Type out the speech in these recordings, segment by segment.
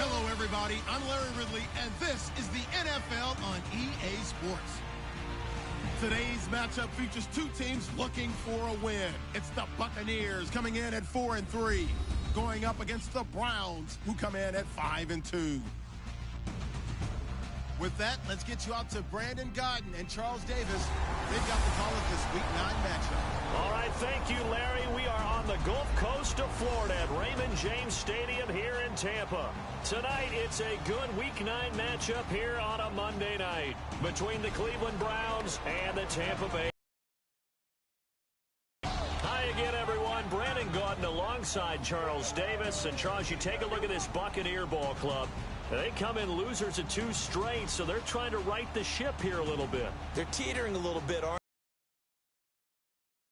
Hello, everybody. I'm Larry Ridley, and this is the NFL on EA Sports. Today's matchup features two teams looking for a win. It's the Buccaneers coming in at 4-3, going up against the Browns, who come in at 5-2. With that, let's get you out to Brandon Godden and Charles Davis. They've got the call of this Week 9 matchup. All right, thank you, Larry. We are on the Gulf Coast of Florida at Raymond James Stadium here in Tampa. Tonight, it's a good Week 9 matchup here on a Monday night between the Cleveland Browns and the Tampa Bay. Hi again, everyone. Brandon Godden alongside Charles Davis. And, Charles, you take a look at this Buccaneer ball club. They come in losers of 2 straight, so they're trying to right the ship here a little bit. They're teetering a little bit, aren't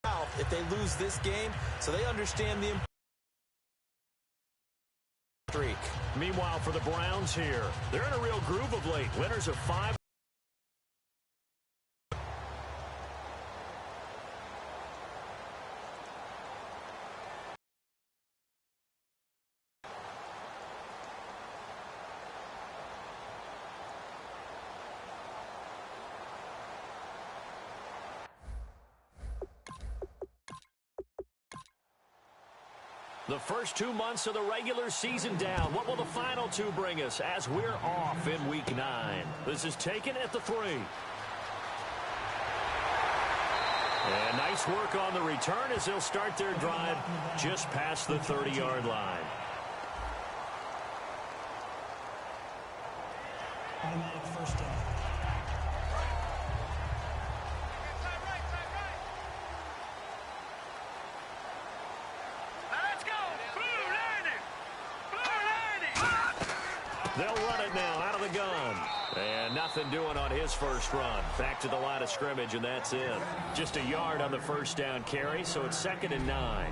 they? If they lose this game, so they understand the streak. Meanwhile, for the Browns here, they're in a real groove of late. Winners of 5. The first 2 months of the regular season down. What will the final 2 bring us as we're off in Week 9? This is taken at the 3. And nice work on the return as they'll start their drive just past the 30-yard line. Automatic first down. They'll run it now out of the gun. And nothing doing on his first run. Back to the line of scrimmage, and that's it. Just a yard on the first down carry, so it's 2nd and 9.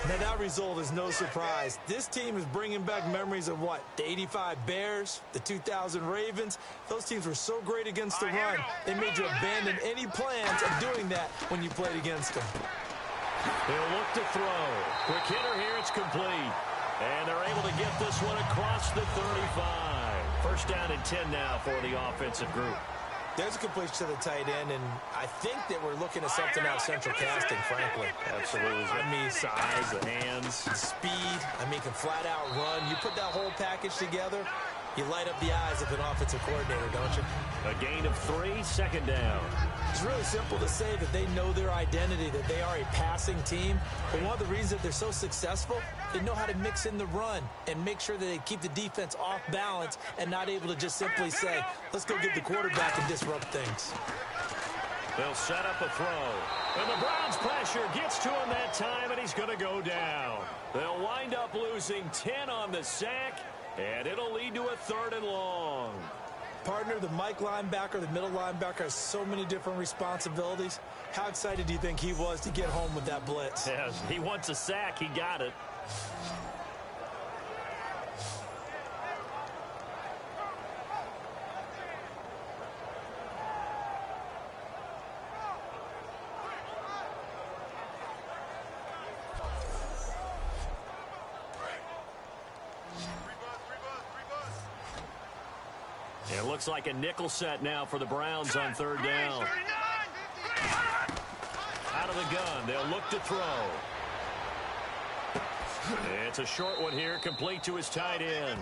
Now, that result is no surprise. This team is bringing back memories of what? The 85 Bears, the 2000 Ravens. Those teams were so great against the run. They made you abandon any plans of doing that when you played against them. They'll look to throw. Quick hitter here, it's complete. And they're able to get this one across the 35. First down and 10 now for the offensive group. There's a completion to the tight end, and I think that we're looking at something out of central casting, frankly. Absolutely. I mean, size, the hands. Speed. I mean, can flat out run. You put that whole package together, you light up the eyes of an offensive coordinator, don't you? A gain of 3, 2nd down. It's really simple to say that they know their identity, that they are a passing team. But one of the reasons that they're so successful, they know how to mix in the run and make sure that they keep the defense off balance and not able to just simply say, let's go get the quarterback and disrupt things. They'll set up a throw. And the Browns pressure gets to him that time, and he's going to go down. They'll wind up losing 10 on the sack, and it'll lead to a 3rd and long. Partner, the Mike linebacker, the middle linebacker has so many different responsibilities. How excited do you think he was to get home with that blitz? Yeah, he wants a sack. He got it. It looks like a nickel set now for the Browns on 3rd down. Out of the gun, they'll look to throw. It's a short one here, complete to his tight end.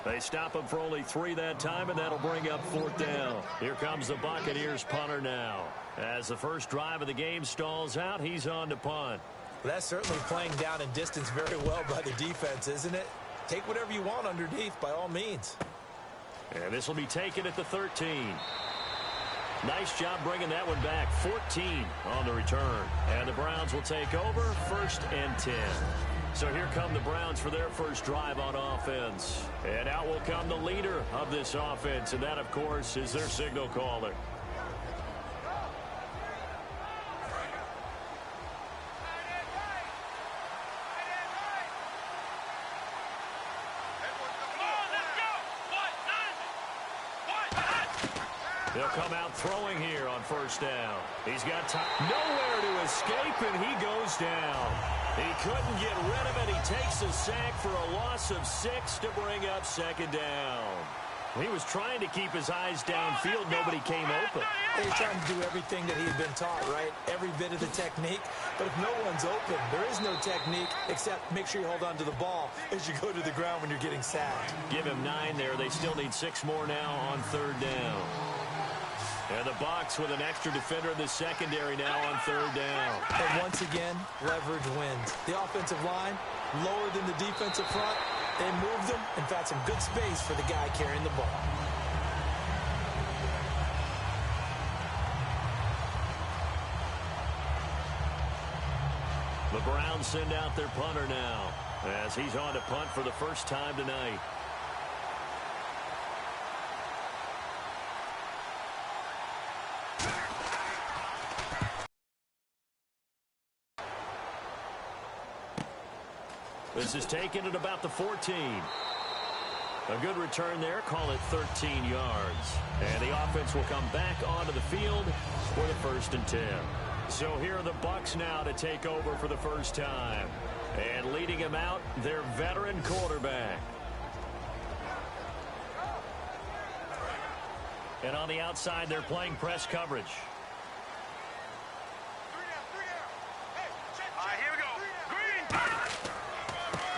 They stop him for only 3 that time, and that'll bring up 4th down. Here comes the Buccaneers punter now. As the first drive of the game stalls out, he's on to punt. Well, that's certainly playing down in distance very well by the defense, isn't it? Take whatever you want underneath, by all means. And this will be taken at the 13. Nice job bringing that one back. 14 on the return. And the Browns will take over 1st and 10. So here come the Browns for their first drive on offense. And out will come the leader of this offense. And that, of course, is their signal caller. They'll come out throwing here on first down. He's got time. Nowhere to escape, and he goes down. He couldn't get rid of it. He takes a sack for a loss of 6 to bring up second down. He was trying to keep his eyes downfield. Nobody came open. He's trying to do everything that he had been taught, right? Every bit of the technique. But if no one's open, there is no technique except make sure you hold on to the ball as you go to the ground when you're getting sacked. Give him 9 there. They still need 6 more now on third down. And the Bucs with an extra defender in the secondary now on third down. And once again, leverage wins. The offensive line lower than the defensive front. They moved them and found some good space for the guy carrying the ball. The Browns send out their punter now as he's on to punt for the first time tonight. This is taken at about the 14. A good return there. Call it 13 yards. And the offense will come back onto the field for the 1st and 10. So here are the Bucs now to take over for the first time. And leading him out, their veteran quarterback. And on the outside, they're playing press coverage.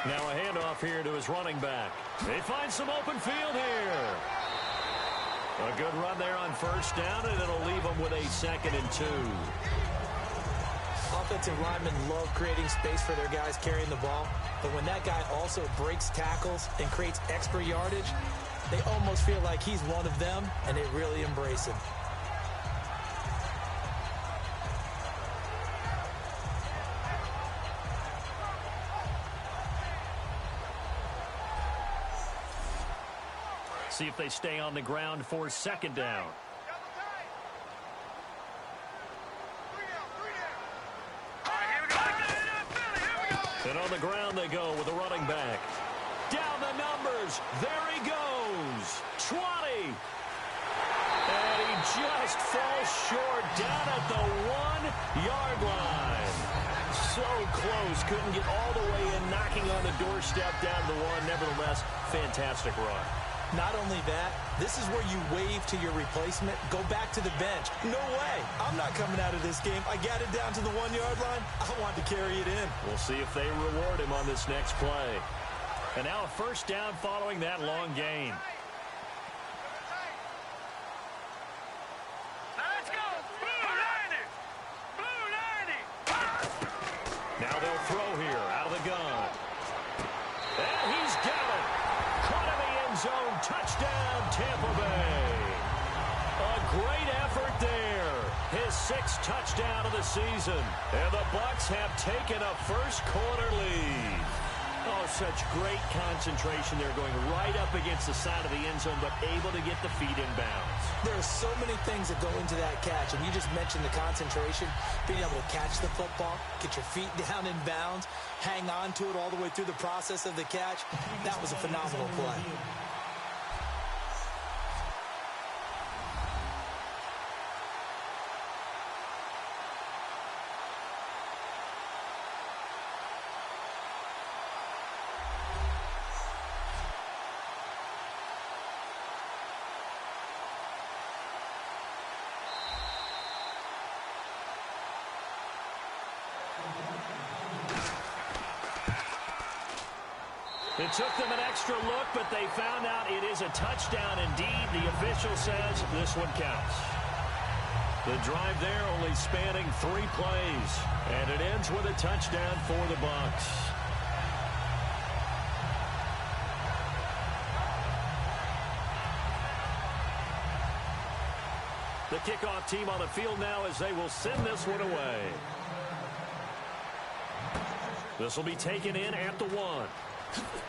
Now a handoff here to his running back. They find some open field here. A good run there on first down, and it'll leave them with a 2nd and 2. Offensive linemen love creating space for their guys carrying the ball. But when that guy also breaks tackles and creates extra yardage, they almost feel like he's one of them, and they really embrace him. See if they stay on the ground for 2nd down. And on the ground they go with a running back. Down the numbers. There he goes. 20. And he just falls short down at the 1-yard line. So close. Couldn't get all the way in, knocking on the doorstep down to the 1. Nevertheless, fantastic run. Not only that, this is where you wave to your replacement, go back to the bench. No way. I'm not coming out of this game. I got it down to the 1-yard line. I want to carry it in. We'll see if they reward him on this next play. And now a first down following that long gain. Let's go. Blue 90. Blue 90. Now they'll throw here out of the gun. And he's got it. Caught in the end zone. Touchdown, Tampa Bay. A great effort there. His 6th touchdown of the season. And the Bucs have taken a first-quarter lead. Oh, such great concentration. They're going right up against the side of the end zone, but able to get the feet in bounds. There are so many things that go into that catch, and you just mentioned the concentration, being able to catch the football, get your feet down in bounds, hang on to it all the way through the process of the catch. That was a phenomenal play. It took them an extra look, but they found out it is a touchdown indeed. The official says this one counts. The drive there only spanning 3 plays, and it ends with a touchdown for the Bucs. The kickoff team on the field now as they will send this one away. This will be taken in at the 1.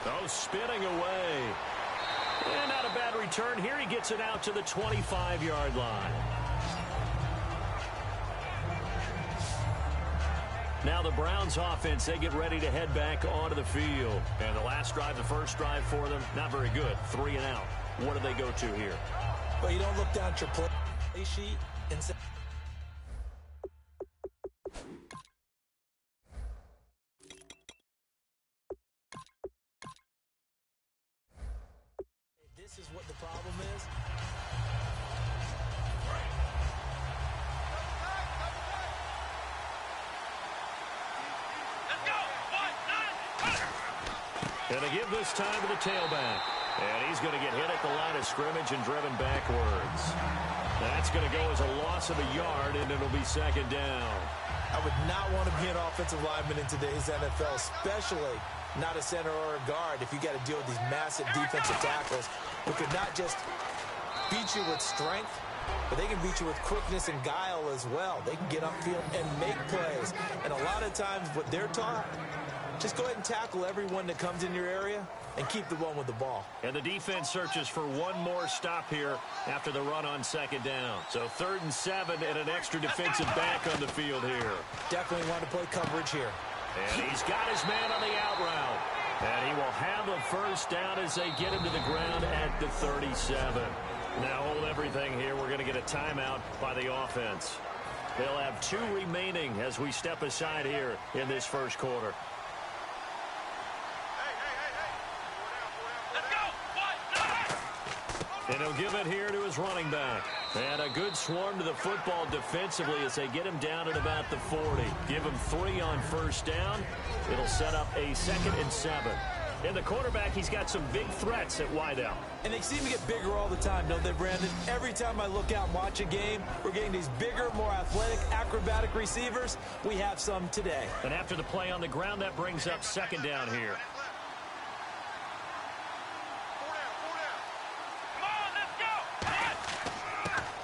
Oh, spinning away. And not a bad return. Here he gets it out to the 25-yard line. Now the Browns offense, they get ready to head back onto the field. And the last drive, the first drive for them, not very good. 3 and out. What do they go to here? Well, you don't look down at your play. sheet and say, this is what the problem is. And they give this time to the tailback. And he's going to get hit at the line of scrimmage and driven backwards. That's going to go as a loss of a yard, and it'll be second down. I would not want to be an offensive lineman in today's NFL, especially not a center or a guard if you got to deal with these massive defensive tackles who could not just beat you with strength, but they can beat you with quickness and guile as well. They can get upfield and make plays. And a lot of times what they're taught, just go ahead and tackle everyone that comes in your area and keep the one with the ball. And the defense searches for one more stop here after the run on second down. So 3rd and 7 and an extra defensive back on the field here. Definitely want to play coverage here. And he's got his man on the out route. And he will have a first down as they get him to the ground at the 37. Now hold everything here. We're going to get a timeout by the offense. They'll have 2 remaining as we step aside here in this first quarter. And he'll give it here to his running back. And a good swarm to the football defensively as they get him down at about the 40. Give him 3 on first down. It'll set up a 2nd and 7. And the quarterback, he's got some big threats at wideout. And they seem to get bigger all the time, don't they, Brandon? Every time I look out and watch a game, we're getting these bigger, more athletic, acrobatic receivers. We have some today. And after the play on the ground, that brings up second down here.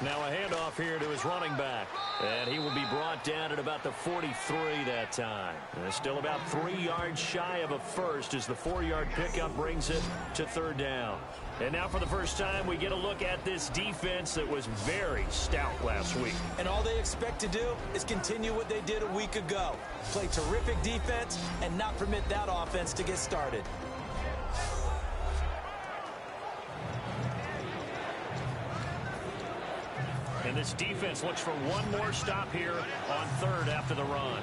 Now a handoff here to his running back. And he will be brought down at about the 43 that time. And still about 3 yards shy of a first as the 4-yard pickup brings it to 3rd down. And now for the first time, we get a look at this defense that was very stout last week. And all they expect to do is continue what they did a week ago. Play terrific defense and not permit that offense to get started. And this defense looks for one more stop here on 3rd after the run.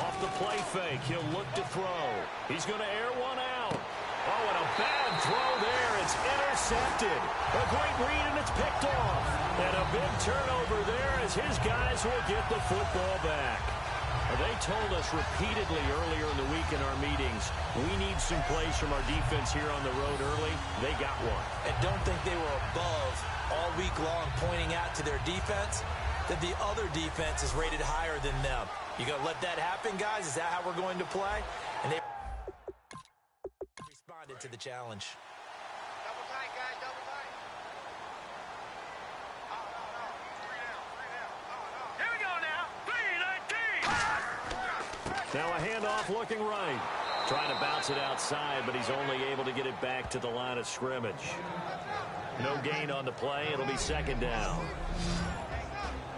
Off the play fake, he'll look to throw. He's going to air one out. Oh, and a bad throw there. It's intercepted. A great read, and it's picked off. And a big turnover there as his guys will get the football back. They told us repeatedly earlier in the week in our meetings, we need some plays from our defense here on the road early. They got one. And don't think they were above all week long pointing out to their defense that the other defense is rated higher than them. You going to let that happen, guys? Is that how we're going to play? And they responded to the challenge. Double tight, guys, double tight. Here we go now. 3-19. Now a handoff looking right. Trying to bounce it outside, but he's only able to get it back to the line of scrimmage. No gain on the play. It'll be second down.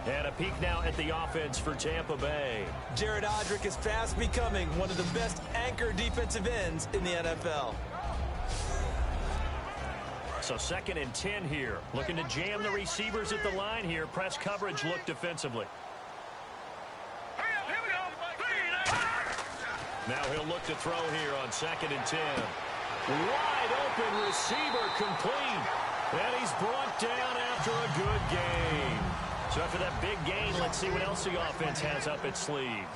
And a peek now at the offense for Tampa Bay. Jared Odrick is fast becoming one of the best anchor defensive ends in the NFL. So 2nd and 10 here. Looking to jam the receivers at the line here. Press coverage look defensively. Here we go. 3-19. Now he'll look to throw here on 2nd and 10. Wide open receiver complete. And he's brought down after a good game. So after that big gain, let's see what else the offense has up its sleeve.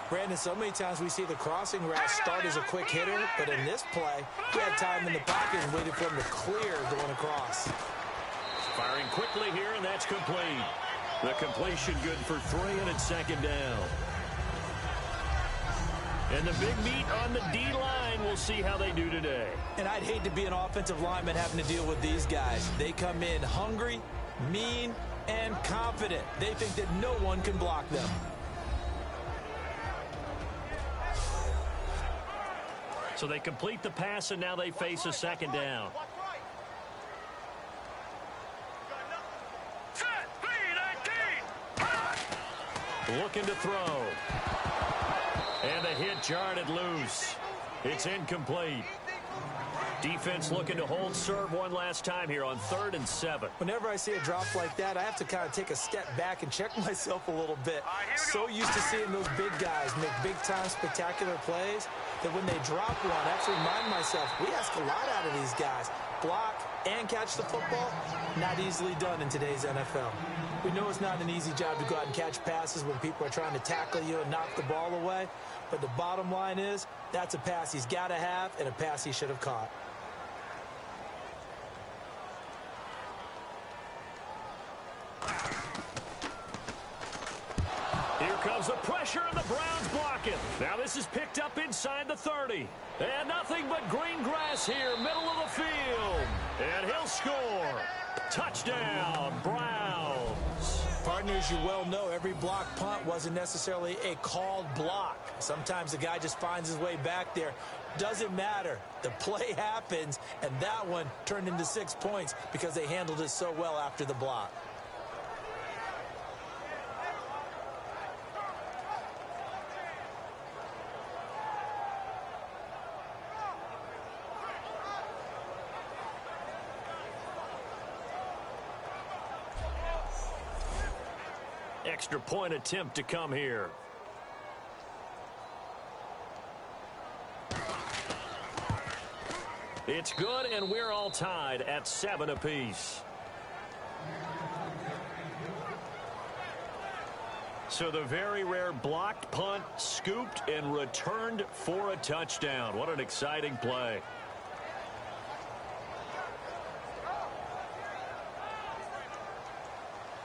Brandon, so many times we see the crossing route start as a quick hitter, but in this play, he had time in the pocket and waited for him to clear going across. Firing quickly here, and that's complete. The completion good for 3, and it's second down. And the big meat on the D-line, we'll see how they do today. And I'd hate to be an offensive lineman having to deal with these guys. They come in hungry, mean, and confident. They think that no one can block them. So they complete the pass, and now they face a second down. Set. 3-19. Looking to throw. And the hit jarred it loose. It's incomplete. Defense looking to hold serve one last time here on 3rd and 7. Whenever I see a drop like that, I have to kind of take a step back and check myself a little bit. So used to seeing those big guys make big-time spectacular plays that when they drop one, I have to remind myself, we ask a lot out of these guys. Block and catch the football, not easily done in today's NFL. We know it's not an easy job to go out and catch passes when people are trying to tackle you and knock the ball away. But the bottom line is, that's a pass he's got to have and a pass he should have caught. Here comes the pressure, and the Browns blocking. Now this is picked up inside the 30. And nothing but green grass here, middle of the field. And he'll score. Touchdown, Browns. Partners, you well know every block punt wasn't necessarily a called block. Sometimes the guy just finds his way back there. Doesn't matter. The play happens, and that one turned into 6 points because they handled it so well after the block. Extra point attempt to come here. It's good, and we're all tied at 7 apiece. So the very rare blocked punt, scooped and returned for a touchdown. What an exciting play.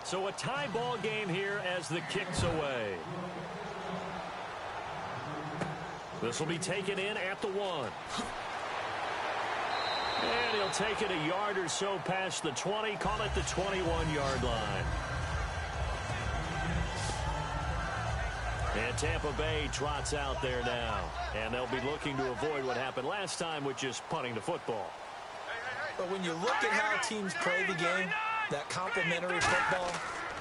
So a tie ball game here as the kick's away. This will be taken in at the 1. And he'll take it a yard or so past the 20, call it the 21-yard line. And Tampa Bay trots out there now. And they'll be looking to avoid what happened last time, which is punting the football. But when you look at how teams play the game, that complementary football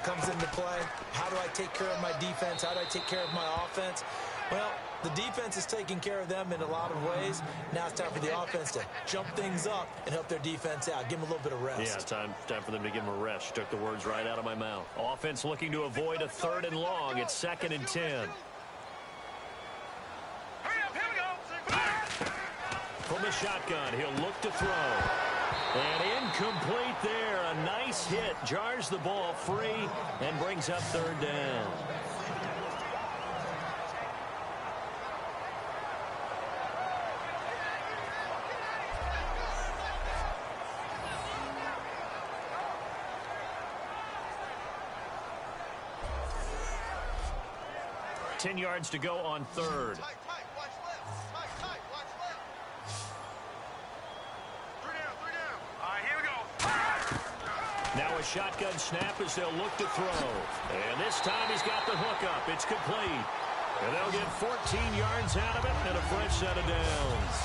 comes into play. How do I take care of my defense? How do I take care of my offense? Well, the defense is taking care of them in a lot of ways. Now it's time for the offense to jump things up and help their defense out. Give them a little bit of rest. Yeah, time for them to give them a rest. You took the words right out of my mouth. Offense looking to avoid a 3rd and long. It's 2nd and 10. From the shotgun, he'll look to throw. And incomplete there. A nice hit. Jars the ball free and brings up 3rd down. Ten yards to go on 3rd. Now a shotgun snap as they'll look to throw. And this time he's got the hook up. It's complete. And they'll get 14 yards out of it and a fresh set of downs.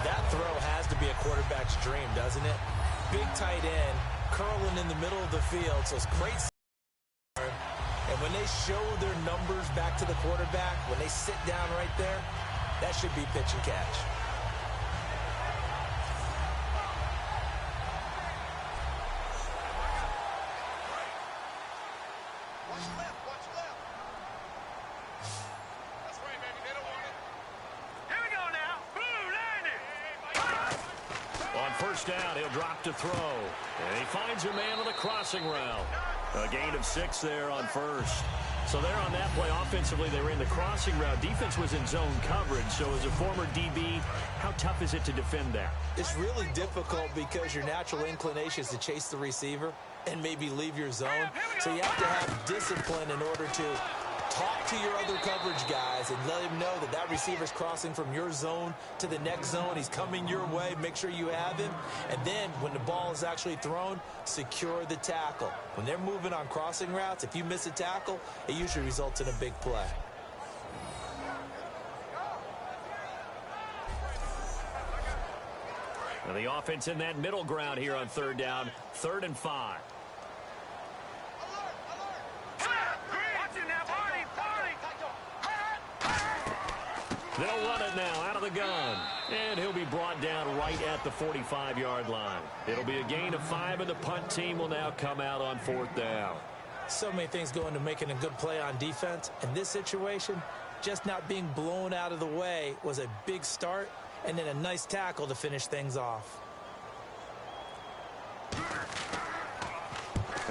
That throw has to be a quarterback's dream, doesn't it? Big tight end, curling in the middle of the field. So it's great. And when they show their numbers back to the quarterback, when they sit down right there, that should be pitch and catch. Down, he'll drop to throw. And he finds a man on the crossing route. A gain of 6 there on 1st. So there on that play, offensively, they were in the crossing route. Defense was in zone coverage. So as a former DB, how tough is it to defend that? It's really difficult because your natural inclination is to chase the receiver and maybe leave your zone. So you have to have discipline in order to talk to your other coverage guys and let him know that that receiver's crossing from your zone to the next zone. He's coming your way. Make sure you have him. And then when the ball is actually thrown, secure the tackle. When they're moving on crossing routes, if you miss a tackle, it usually results in a big play. And the offense in that middle ground here on 3rd down, 3rd and 5. They'll run it now out of the gun. And he'll be brought down right at the 45-yard line. It'll be a gain of 5, and the punt team will now come out on 4th down. So many things go into making a good play on defense. In this situation, just not being blown out of the way was a big start, and then a nice tackle to finish things off.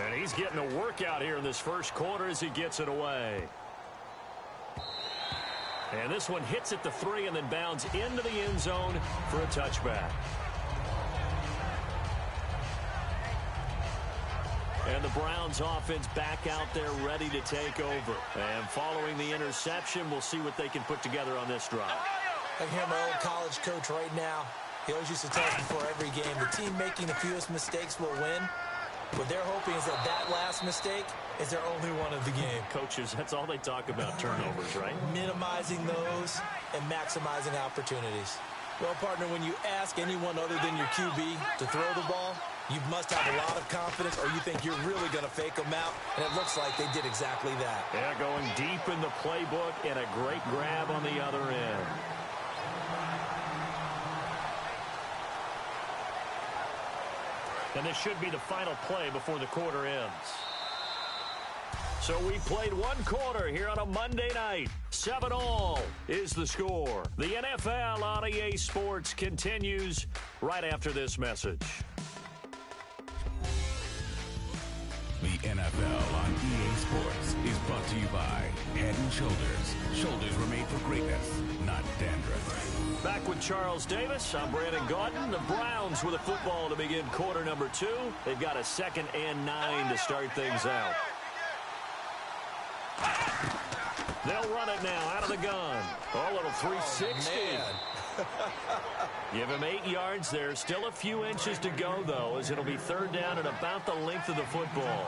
And he's getting a workout here in this first quarter as he gets it away. And this one hits at the 3 and then bounds into the end zone for a touchback. And the Browns offense back out there ready to take over. And following the interception, we'll see what they can put together on this drive. I can hear my old college coach right now. He always used to tell us before every game, the team making the fewest mistakes will win. What they're hoping is that last mistake is their only one of the game. Coaches, that's all they talk about, turnovers, right? Minimizing those and maximizing opportunities. Well, partner, when you ask anyone other than your QB to throw the ball, you must have a lot of confidence, or you think you're really going to fake them out, and it looks like they did exactly that. Yeah, going deep in the playbook and a great grab on the other end. And this should be the final play before the quarter ends. So we played one quarter here on a Monday night. 7-all is the score. The NFL on EA Sports continues right after this message. The NFL on EA Sports is brought to you by Head & Shoulders. Shoulders were made for greatness, not dandruff. Back with Charles Davis. I'm Brandon Gaudin. The Browns with a football to begin quarter number 2. They've got a 2nd and 9 to start things out. They'll run it now out of the gun. Oh, a little 360. Give him 8 yards there. Still a few inches to go, though, as it'll be 3rd down at about the length of the football.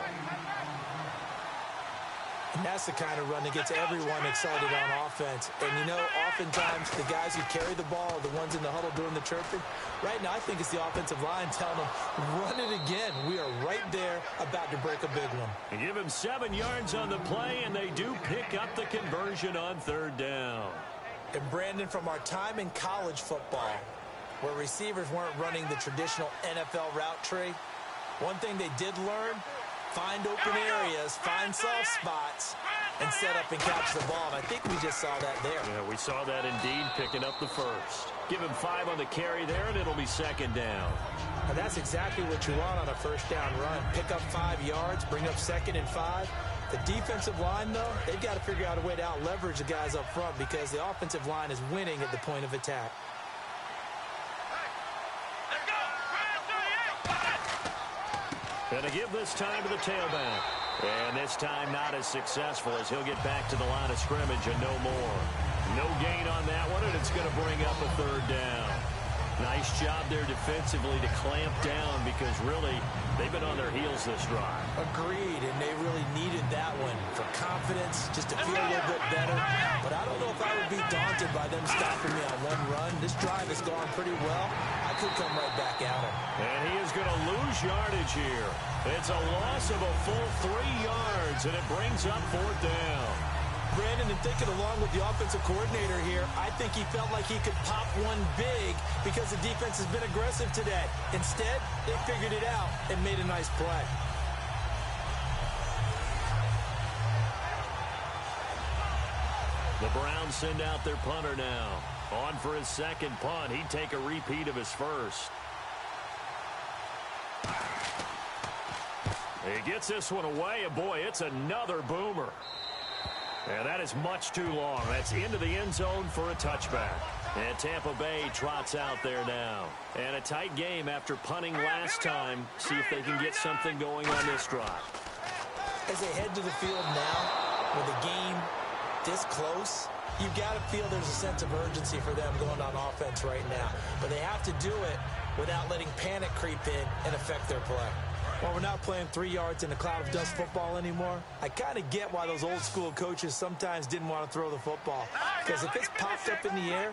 And that's the kind of run that gets everyone excited on offense. And, you know, oftentimes the guys who carry the ball are the ones in the huddle doing the chirping. Right now, I think it's the offensive line telling them, run it again. We are right there about to break a big one. And give him 7 yards on the play, and they do pick up the conversion on 3rd down. And, Brandon, from our time in college football, where receivers weren't running the traditional NFL route tree, one thing they did learn, find open areas, find soft spots, and set up and catch the ball. And I think we just saw that there. Yeah, we saw that indeed, picking up the first. Give him 5 on the carry there, and it'll be 2nd down. Now that's exactly what you want on a 1st down run. Pick up 5 yards, bring up 2nd and 5. The defensive line, though, they've got to figure out a way to out-leverage the guys up front because the offensive line is winning at the point of attack. And to give this time to the tailback. And this time not as successful as he'll get back to the line of scrimmage and no more. No gain on that one, and it's going to bring up a 3rd down. Nice job there defensively to clamp down because really they've been on their heels this drive. Agreed, and they really needed that one for confidence, just to feel a little bit better. But I don't know if I would be daunted by them stopping me on one run. This drive has gone pretty well. I could come right back at him. And he is going to lose yardage here. It's a loss of a full 3 yards, and it brings up 4th down. Brandon, and thinking along with the offensive coordinator here, I think he felt like he could pop one big because the defense has been aggressive today. Instead, they figured it out and made a nice play. The Browns send out their punter now. On for his 2nd punt. He'd take a repeat of his first. He gets this one away, and boy, it's another boomer. And that is much too long. That's into the end zone for a touchback. And Tampa Bay trots out there now. And a tight game after punting last time. See if they can get something going on this drive. As they head to the field now, with the game this close, you've got to feel there's a sense of urgency for them going on offense right now. But they have to do it without letting panic creep in and affect their play. Well, we're not playing 3 yards in a cloud of dust football anymore. I kind of get why those old school coaches sometimes didn't want to throw the football. Because if it's popped up in the air,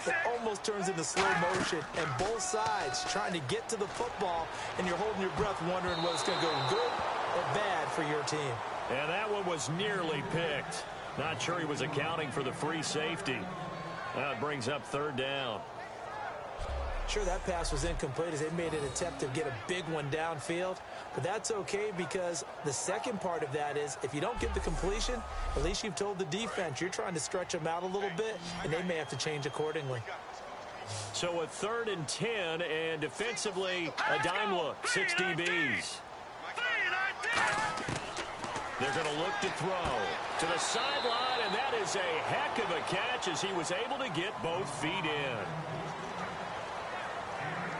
it almost turns into slow motion. And both sides trying to get to the football, and you're holding your breath wondering whether it's going to go good or bad for your team. And that one was nearly picked. Not sure he was accounting for the free safety. Now it brings up third down. Sure, that pass was incomplete as they made an attempt to get a big one downfield. But that's okay because the second part of that is if you don't get the completion, at least you've told the defense you're trying to stretch them out a little bit, and they may have to change accordingly. So a 3rd and 10, and defensively a dime look, 6 DBs. They're going to look to throw to the sideline, and that is a heck of a catch as he was able to get both feet in.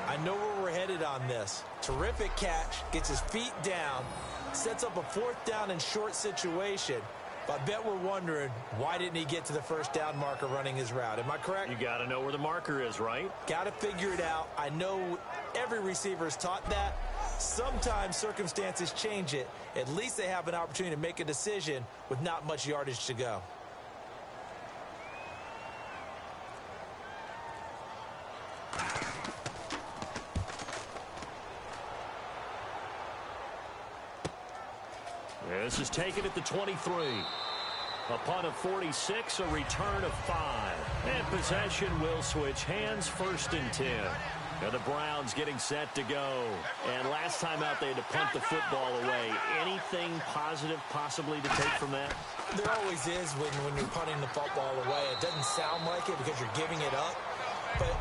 I know where we're headed on this. Terrific catch, gets his feet down, sets up a 4th down and short situation. But I bet we're wondering, why didn't he get to the first down marker running his route? Am I correct? You got to know where the marker is, right? Got to figure it out. I know every receiver is taught that. Sometimes circumstances change it. At least they have an opportunity to make a decision with not much yardage to go. This is taken at the 23. A punt of 46, a return of 5. And possession will switch hands, 1st and 10. Now the Browns getting set to go. And last time out, they had to punt the football away. Anything positive possibly to take from that? There always is when you're punting the football away. It doesn't sound like it because you're giving it up. But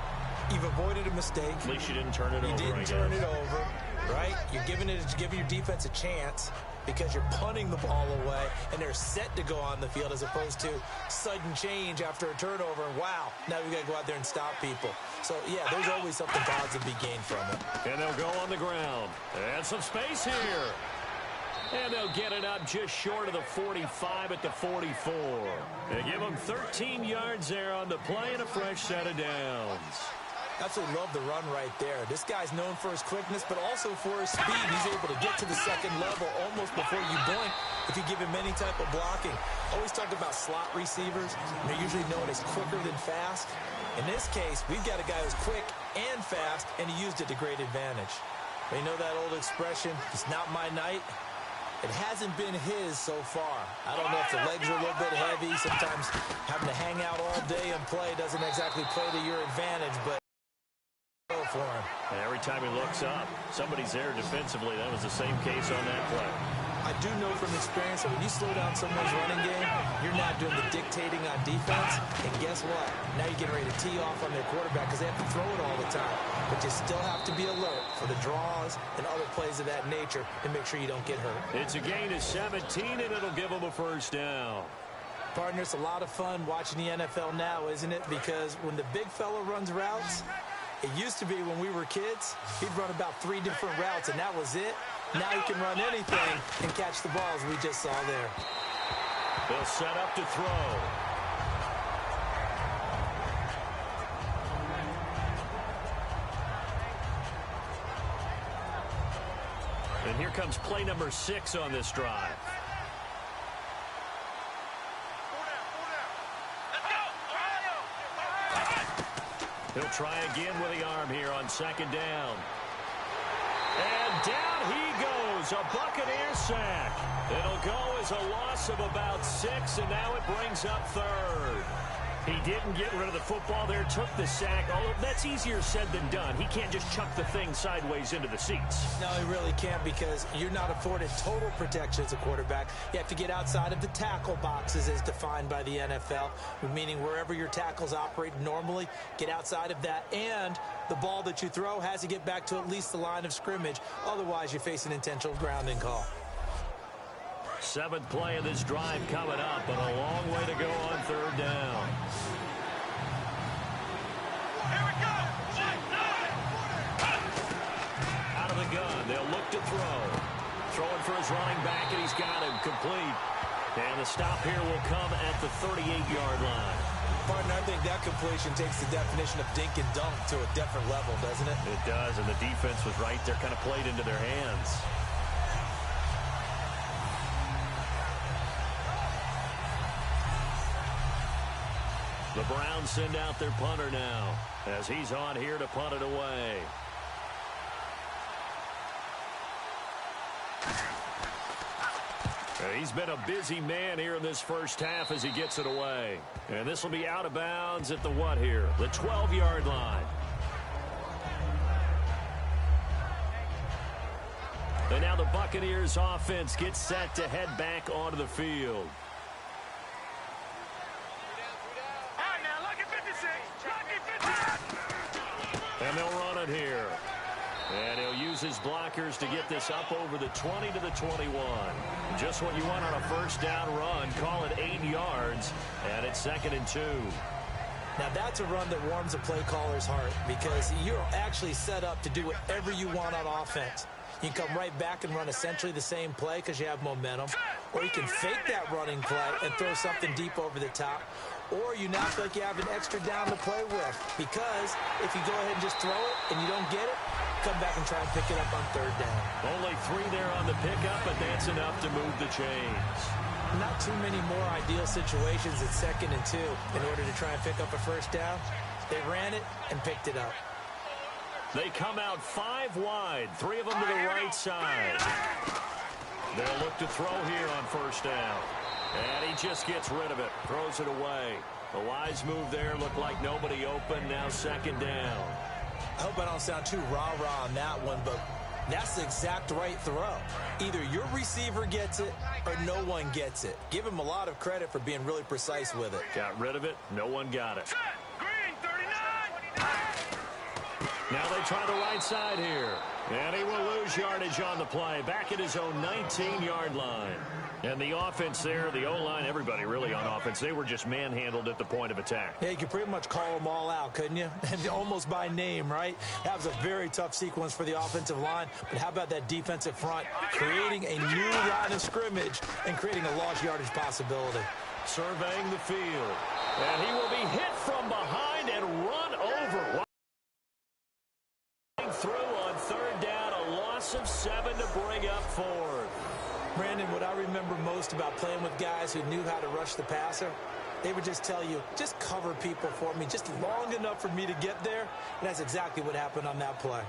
you've avoided a mistake. At least you didn't turn it over. You didn't turn it over, right? You're giving your defense a chance because you're punting the ball away, and they're set to go on the field as opposed to sudden change after a turnover, and wow, now we've got to go out there and stop people. So, yeah, there's always something positive to be gained from it. And they'll go on the ground. And some space here. And they'll get it up just short of the 45 at the 44. They give them 13 yards there on the play and a fresh set of downs. Absolutely love the run right there. This guy's known for his quickness, but also for his speed. He's able to get to the second level almost before you blink if you give him any type of blocking. Always talk about slot receivers. They're usually known as quicker than fast. In this case, we've got a guy who's quick and fast, and he used it to great advantage. You know that old expression, it's not my night? It hasn't been his so far. I don't know if the legs are a little bit heavy. Sometimes having to hang out all day and play doesn't exactly play to your advantage, but for him. And every time he looks up, somebody's there defensively. That was the same case on that play. I do know from experience that when you slow down someone's running game, you're not doing the dictating on defense. And guess what? Now you're getting ready to tee off on their quarterback because they have to throw it all the time. But you still have to be alert for the draws and other plays of that nature and make sure you don't get hurt. It's a gain of 17, and it'll give them a first down. Partner, it's a lot of fun watching the NFL now, isn't it? Because when the big fella runs routes, it used to be when we were kids, he'd run about 3 different routes, and that was it. Now he can run anything and catch the balls we just saw there. They'll set up to throw. And here comes play number 6 on this drive. He'll try again with the arm here on 2nd down. And down he goes, a Buccaneer sack. It'll go as a loss of about 6, and now it brings up 3rd. He didn't get rid of the football there, took the sack. Although that's easier said than done. He can't just chuck the thing sideways into the seats. No, he really can't because you're not afforded total protection as a quarterback. You have to get outside of the tackle boxes as defined by the NFL, meaning wherever your tackles operate normally, get outside of that. And the ball that you throw has to get back to at least the line of scrimmage. Otherwise, you face an intentional grounding call. 7th play of this drive coming up, and a long way to go on 3rd down. Here we go! Out of the gun, they'll look to throw. Throwing for his running back, and he's got him complete. And the stop here will come at the 38-yard line. Partner, I think that completion takes the definition of dink and dunk to a different level, doesn't it? It does, and the defense was right there, kind of played into their hands. The Browns send out their punter now as he's on here to punt it away. He's been a busy man here in this first half as he gets it away. And this will be out of bounds at the what here? The 12-yard line. And now the Buccaneers offense gets set to head back onto the field. And they'll run it here. And he'll use his blockers to get this up over the 20 to the 21. Just what you want on a first down run. Call it 8 yards. And it's 2nd and 2. Now that's a run that warms a play caller's heart because you're actually set up to do whatever you want on offense. You can come right back and run essentially the same play because you have momentum. Or you can fake that running play and throw something deep over the top. Or you now feel like you have an extra down to play with. Because if you go ahead and just throw it and you don't get it, come back and try and pick it up on 3rd down. Only 3 there on the pickup, but that's enough to move the chains. Not too many more ideal situations at 2nd and 2 in order to try and pick up a first down. They ran it and picked it up. They come out 5 wide, 3 of them to the right side. They'll look to throw here on first down. And he just gets rid of it, throws it away. The wise move there, looked like nobody open, now 2nd down. I hope I don't sound too rah-rah on that one, but that's the exact right throw. Either your receiver gets it or no one gets it. Give him a lot of credit for being really precise with it. Got rid of it, no one got it. Green 39. Now they try the right side here. And he will lose yardage on the play, back at his own 19-yard line. And the offense there, the O-line, everybody really on offense, they were just manhandled at the point of attack. Yeah, you could pretty much call them all out, couldn't you? Almost by name, right? That was a very tough sequence for the offensive line. But how about that defensive front creating a new line of scrimmage and creating a lost yardage possibility? Surveying the field. And he will be hit from behind and run over. Through on 3rd down, a loss of 7 to bring up 4th. Brandon, what I remember most about playing with guys who knew how to rush the passer, they would just tell you, just cover people for me, just long enough for me to get there. And that's exactly what happened on that play.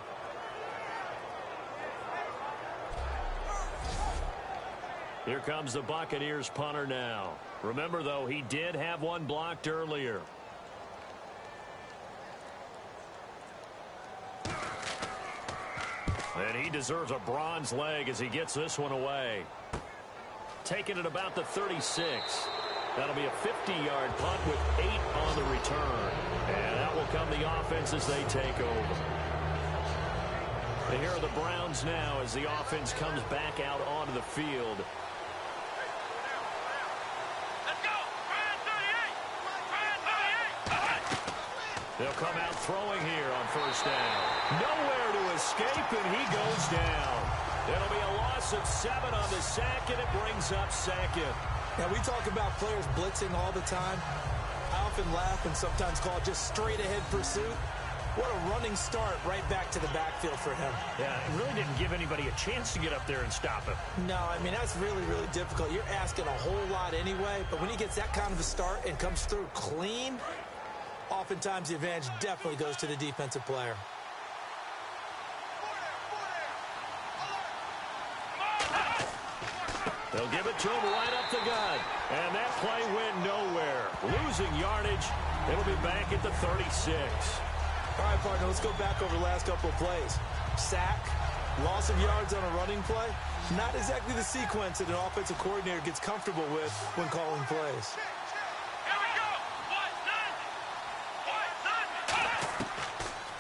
Here comes the Buccaneers punter now. Remember, though, he did have one blocked earlier. And he deserves a bronze leg as he gets this one away. Taking it about the 36. That'll be a 50-yard punt with 8 on the return. And that will come the offense as they take over. And here are the Browns now as the offense comes back out onto the field. Let's go. Brand 38. Brand 38. They'll come out throwing here on first down. Nowhere to escape, and he goes down. It'll be a loss of 7 on the sack, and it brings up 2nd. Now, we talk about players blitzing all the time. I often laugh and sometimes call it just straight-ahead pursuit. What a running start right back to the backfield for him. Yeah, it really didn't give anybody a chance to get up there and stop him. No, I mean, that's really, really difficult. You're asking a whole lot anyway, but when he gets that kind of a start and comes through clean, oftentimes the advantage definitely goes to the defensive player. They'll give it to him right up the gut. And that play went nowhere. Losing yardage. It'll be back at the 36. All right, partner, let's go back over the last couple of plays. Sack, loss of yards on a running play. Not exactly the sequence that an offensive coordinator gets comfortable with when calling plays.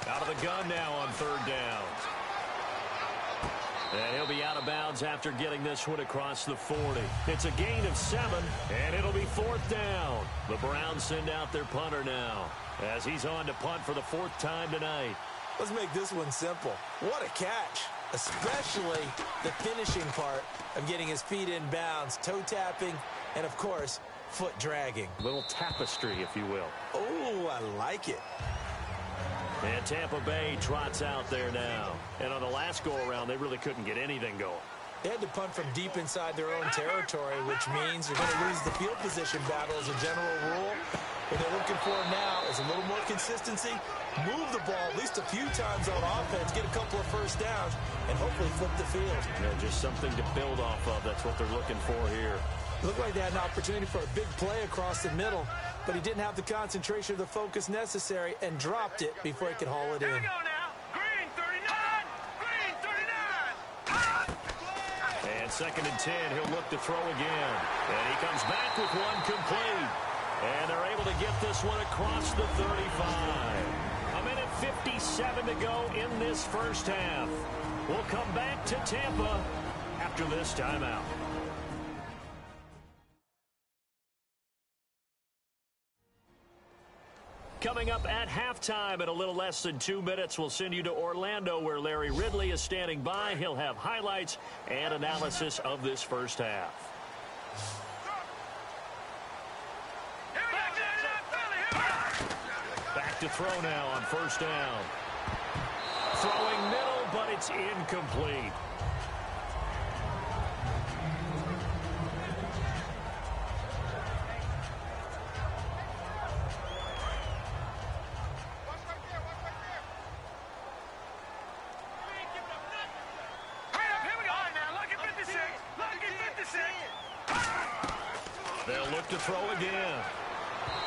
Out of the gun now on 3rd down. And he'll be out of bounds after getting this one across the 40. It's a gain of 7, and it'll be 4th down. The Browns send out their punter now as he's on to punt for the 4th time tonight. Let's make this one simple. What a catch, especially the finishing part of getting his feet in bounds, toe tapping, and, of course, foot dragging. Little tapestry, if you will. Oh, I like it. And Tampa Bay trots out there now. And on the last go-around, they really couldn't get anything going. They had to punt from deep inside their own territory, which means you're going to lose the field position battle as a general rule. What they're looking for now is a little more consistency, move the ball at least a few times on offense, get a couple of first downs, and hopefully flip the field. Yeah, just something to build off of. That's what they're looking for here. Looked like they had an opportunity for a big play across the middle, but he didn't have the concentration or the focus necessary and dropped it before he could haul it in. Here we go now. Green 39. Green 39. And 2nd and 10, he'll look to throw again. And he comes back with one complete. And they're able to get this one across the 35. A minute 57 to go in this first half. We'll come back to Tampa after this timeout. Coming up at halftime in a little less than 2 minutes, we'll send you to Orlando where Larry Ridley is standing by. He'll have highlights and analysis of this first half. Back to throw now on first down. Throwing middle, but it's incomplete. They'll look to throw again.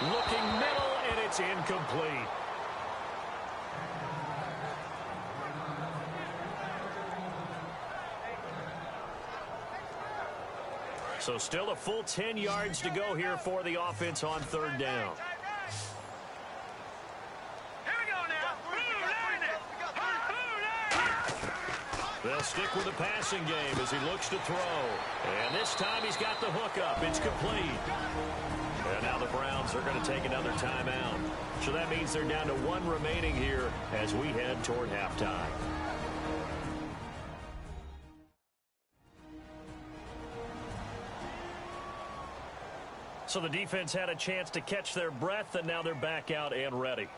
Looking middle, and it's incomplete. So still a full 10 yards to go here for the offense on 3rd down. They'll stick with the passing game as he looks to throw. And this time he's got the hook up. It's complete. And now the Browns are going to take another timeout. So that means they're down to 1 remaining here as we head toward halftime. So the defense had a chance to catch their breath, and now they're back out and ready.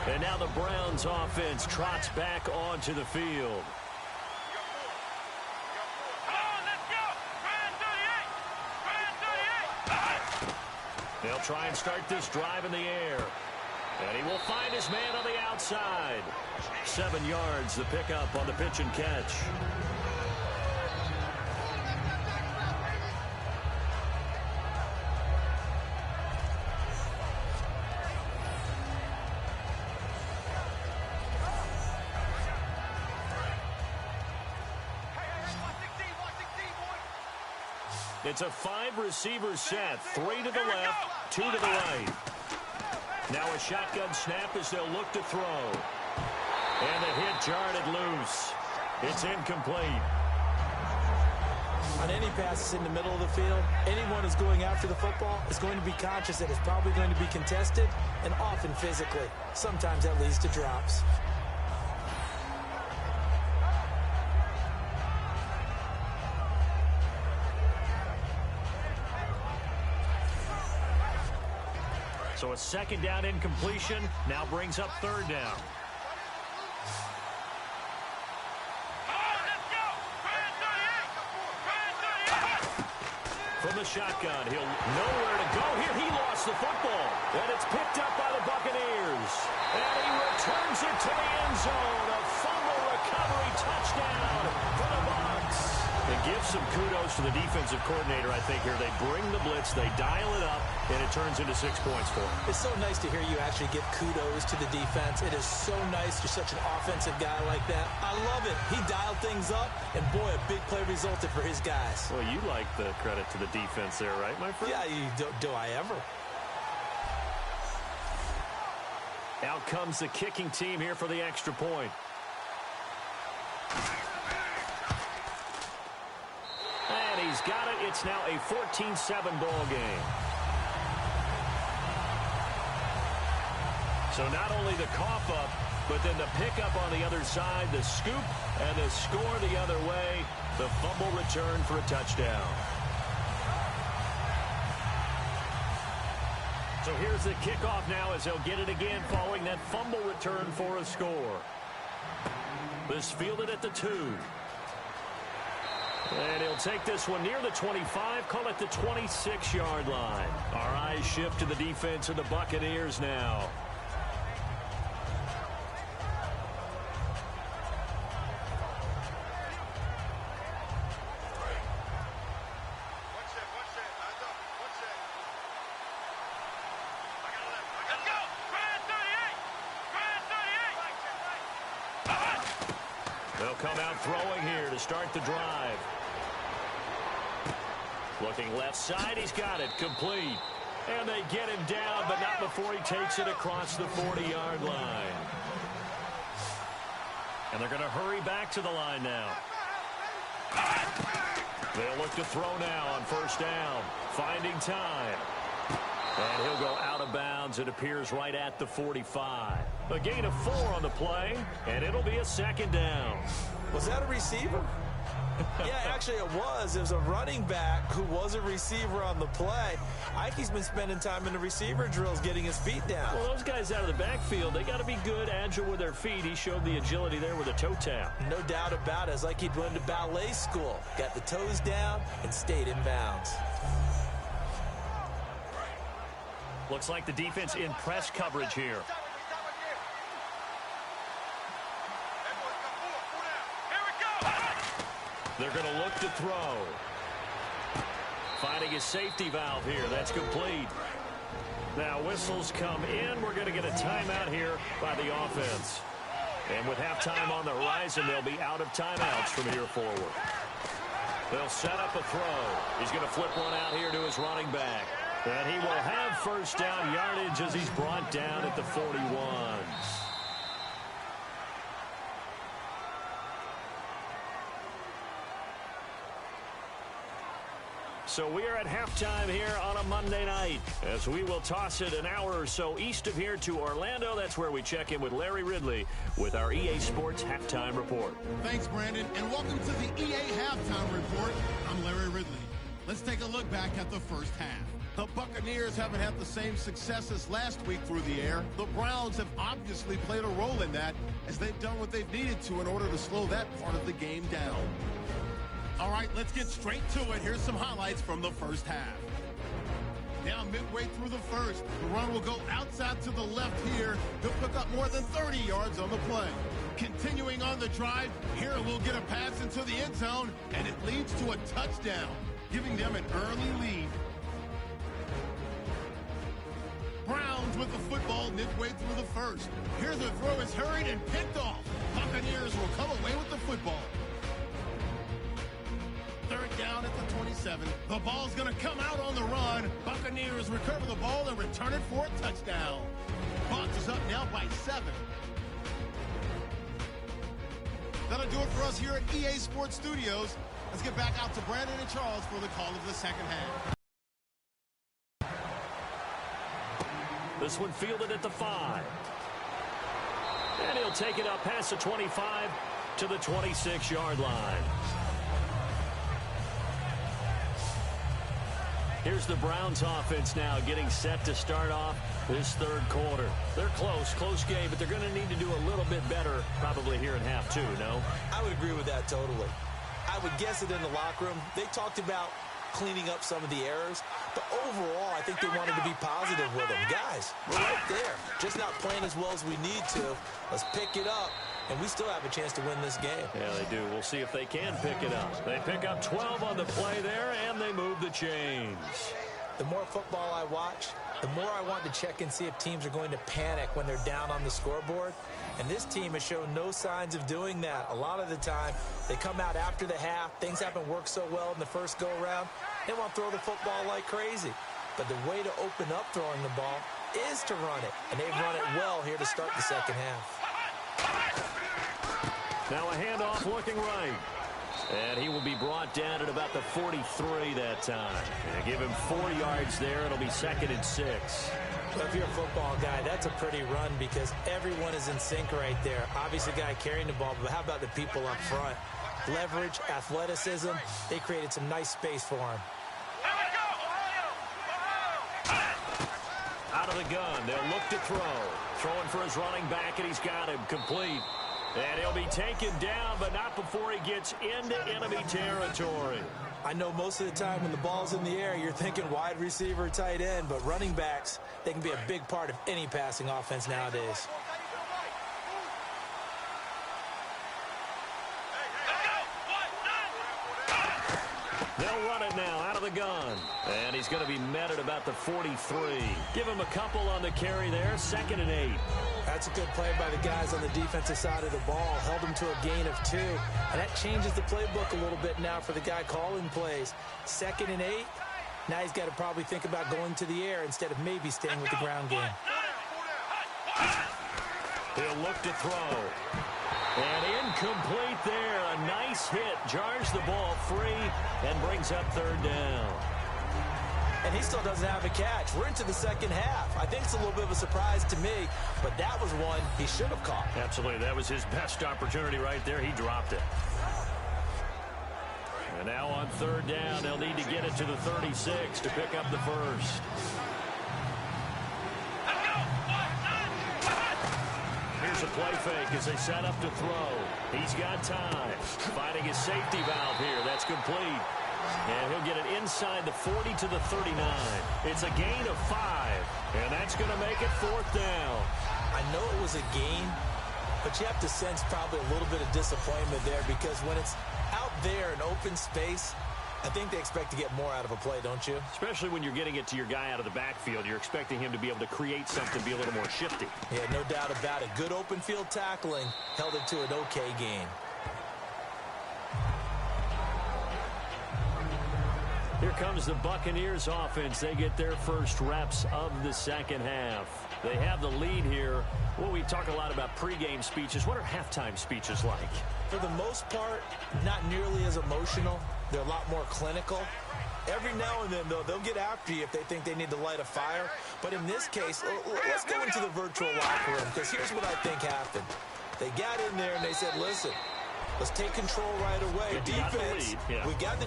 And now the Browns offense trots back onto the field. They'll try and start this drive in the air. And he will find his man on the outside. 7 yards, the pickup on the pitch and catch. It's a 5-receiver set. 3 to the left, 2 to the right. Now a shotgun snap as they'll look to throw. And the hit jarred loose. It's incomplete. On any passes in the middle of the field, anyone who's going after the football is going to be conscious that it's probably going to be contested and often physically. Sometimes that leads to drops. So a 2nd down incompletion now brings up 3rd down. From the shotgun, he'll nowhere to go here. He lost the football, and it's picked up by the Buccaneers. And he returns it to the end zone. A fumble recovery touchdown for the Bucs. It gives some kudos to the defensive coordinator, I think, here. They bring the blitz, they dial it up, and it turns into 6 points for them. It's so nice to hear you actually give kudos to the defense. It is so nice. You're such an offensive guy like that. I love it. He dialed things up, and boy, a big play resulted for his guys. Well, you like the credit to the defense there, right, my friend? Yeah, do I ever? Out comes the kicking team here for the extra point. And he's got it. It's now a 14-7 ball game. So not only the cough up, but then the pickup on the other side, the scoop, and the score the other way. The fumble return for a touchdown. So here's the kickoff now as they'll get it again following that fumble return for a score. This fielded at the 2. And he'll take this one near the 25, call it the 26-yard line. Our eyes shift to the defense of the Buccaneers now. They'll come out throwing here to start the drive. Looking left side, he's got it, complete. And they get him down, but not before he takes it across the 40-yard line. And they're going to hurry back to the line now. They'll look to throw now on first down, finding time. And he'll go out of bounds. It appears right at the 45. A gain of 4 on the play, and it'll be a second down. Was that a receiver? Yeah, actually it was. It was a running back who was a receiver on the play. Ike's been spending time in the receiver drills getting his feet down. Well, those guys out of the backfield, they got to be good, agile with their feet. He showed the agility there with a toe tap. No doubt about it. It's like he'd went to ballet school. Got the toes down and stayed in bounds. Looks like the defense in press coverage here. They're going to look to throw. Finding his safety valve here. That's complete. Now whistles come in. We're going to get a timeout here by the offense. And with halftime on the horizon, they'll be out of timeouts from here forward. They'll set up a throw. He's going to flip one out here to his running back. And he will have first down yardage as he's brought down at the 41. So we are at halftime here on a Monday night as we will toss it an hour or so east of here to Orlando. That's where we check in with Larry Ridley with our EA Sports Halftime Report. Thanks, Brandon, and welcome to the EA Halftime Report. I'm Larry Ridley. Let's take a look back at the first half. The Buccaneers haven't had the same success as last week through the air. The Browns have obviously played a role in that as they've done what they've needed to in order to slow that part of the game down. All right, let's get straight to it. Here's some highlights from the first half. Now midway through the first, the run will go outside to the left here. He'll pick up more than 30 yards on the play. Continuing on the drive, here we'll get a pass into the end zone, and it leads to a touchdown, giving them an early lead. Browns with the football midway through the first. Here the throw is hurried and picked off. Buccaneers will come away with the football. Third down at the 27. The ball's going to come out on the run. Buccaneers recover the ball and return it for a touchdown. Bucs is up now by 7. That'll do it for us here at EA Sports Studios. Let's get back out to Brandon and Charles for the call of the second half. This one fielded at the 5. And he'll take it up past the 25 to the 26-yard line. Here's the Browns offense now getting set to start off this third quarter. They're close game, but they're going to need to do a little bit better probably here in half 2, no? I would agree with that totally. I would guess it in the locker room. They talked about cleaning up some of the errors, but overall, I think they wanted to be positive with them. Guys, we're right there. Just not playing as well as we need to. Let's pick it up, and we still have a chance to win this game. Yeah, they do. We'll see if they can pick it up. They pick up 12 on the play there, and they move the chains. The more football I watch, the more I want to check and see if teams are going to panic when they're down on the scoreboard. And this team has shown no signs of doing that. A lot of the time, they come out after the half. Things haven't worked so well in the first go-around. They want to throw the football like crazy. But the way to open up throwing the ball is to run it. And they've run it well here to start the second half. Now a handoff looking right. And he will be brought down at about the 43 that time. And give him 4 yards there. It'll be 2nd and 6. Well, if you're a football guy, that's a pretty run because everyone is in sync right there. Obviously, the guy carrying the ball, but how about the people up front? Leverage, athleticism, they created some nice space for him. Out out of the gun. They'll look to throw. Throwing for his running back, and he's got him complete. And he'll be taken down, but not before he gets into enemy territory. I know most of the time when the ball's in the air, you're thinking wide receiver, tight end, but running backs, they can be a big part of any passing offense nowadays. They'll run it now out of the gun. And he's going to be met at about the 43. Give him a couple on the carry there. 2nd and 8. That's a good play by the guys on the defensive side of the ball. Held him to a gain of 2. And that changes the playbook a little bit now for the guy calling plays. 2nd and 8. Now he's got to probably think about going to the air instead of maybe staying with the ground game. He'll look to throw. And incomplete there. A nice hit. Jars the ball free and brings up 3rd down. And he still doesn't have a catch. We're into the second half. I think it's a little bit of a surprise to me, but that was one he should have caught. Absolutely. That was his best opportunity right there. He dropped it. And now on 3rd down, they'll need to get it to the 36 to pick up the first. Here's a play fake as they set up to throw. He's got time. Finding his safety valve here. That's complete. And he'll get it inside the 40 to the 39. It's a gain of 5. And that's going to make it 4th down. I know it was a gain, but you have to sense probably a little bit of disappointment there because when it's out there in open space, I think they expect to get more out of a play, don't you? Especially when you're getting it to your guy out of the backfield. You're expecting him to be able to create something, be a little more shifty. Yeah, no doubt about it. Good open field tackling held it to an okay gain. Here comes the Buccaneers offense. They get their first reps of the second half. They have the lead here. Well, we talk a lot about pregame speeches. What are halftime speeches like? For the most part, not nearly as emotional. They're a lot more clinical. Every now and then, though, they'll get after you if they think they need to light a fire. But in this case, let's go into the virtual locker room because here's what I think happened. They got in there and they said, listen, let's take control right away. Defense, we got the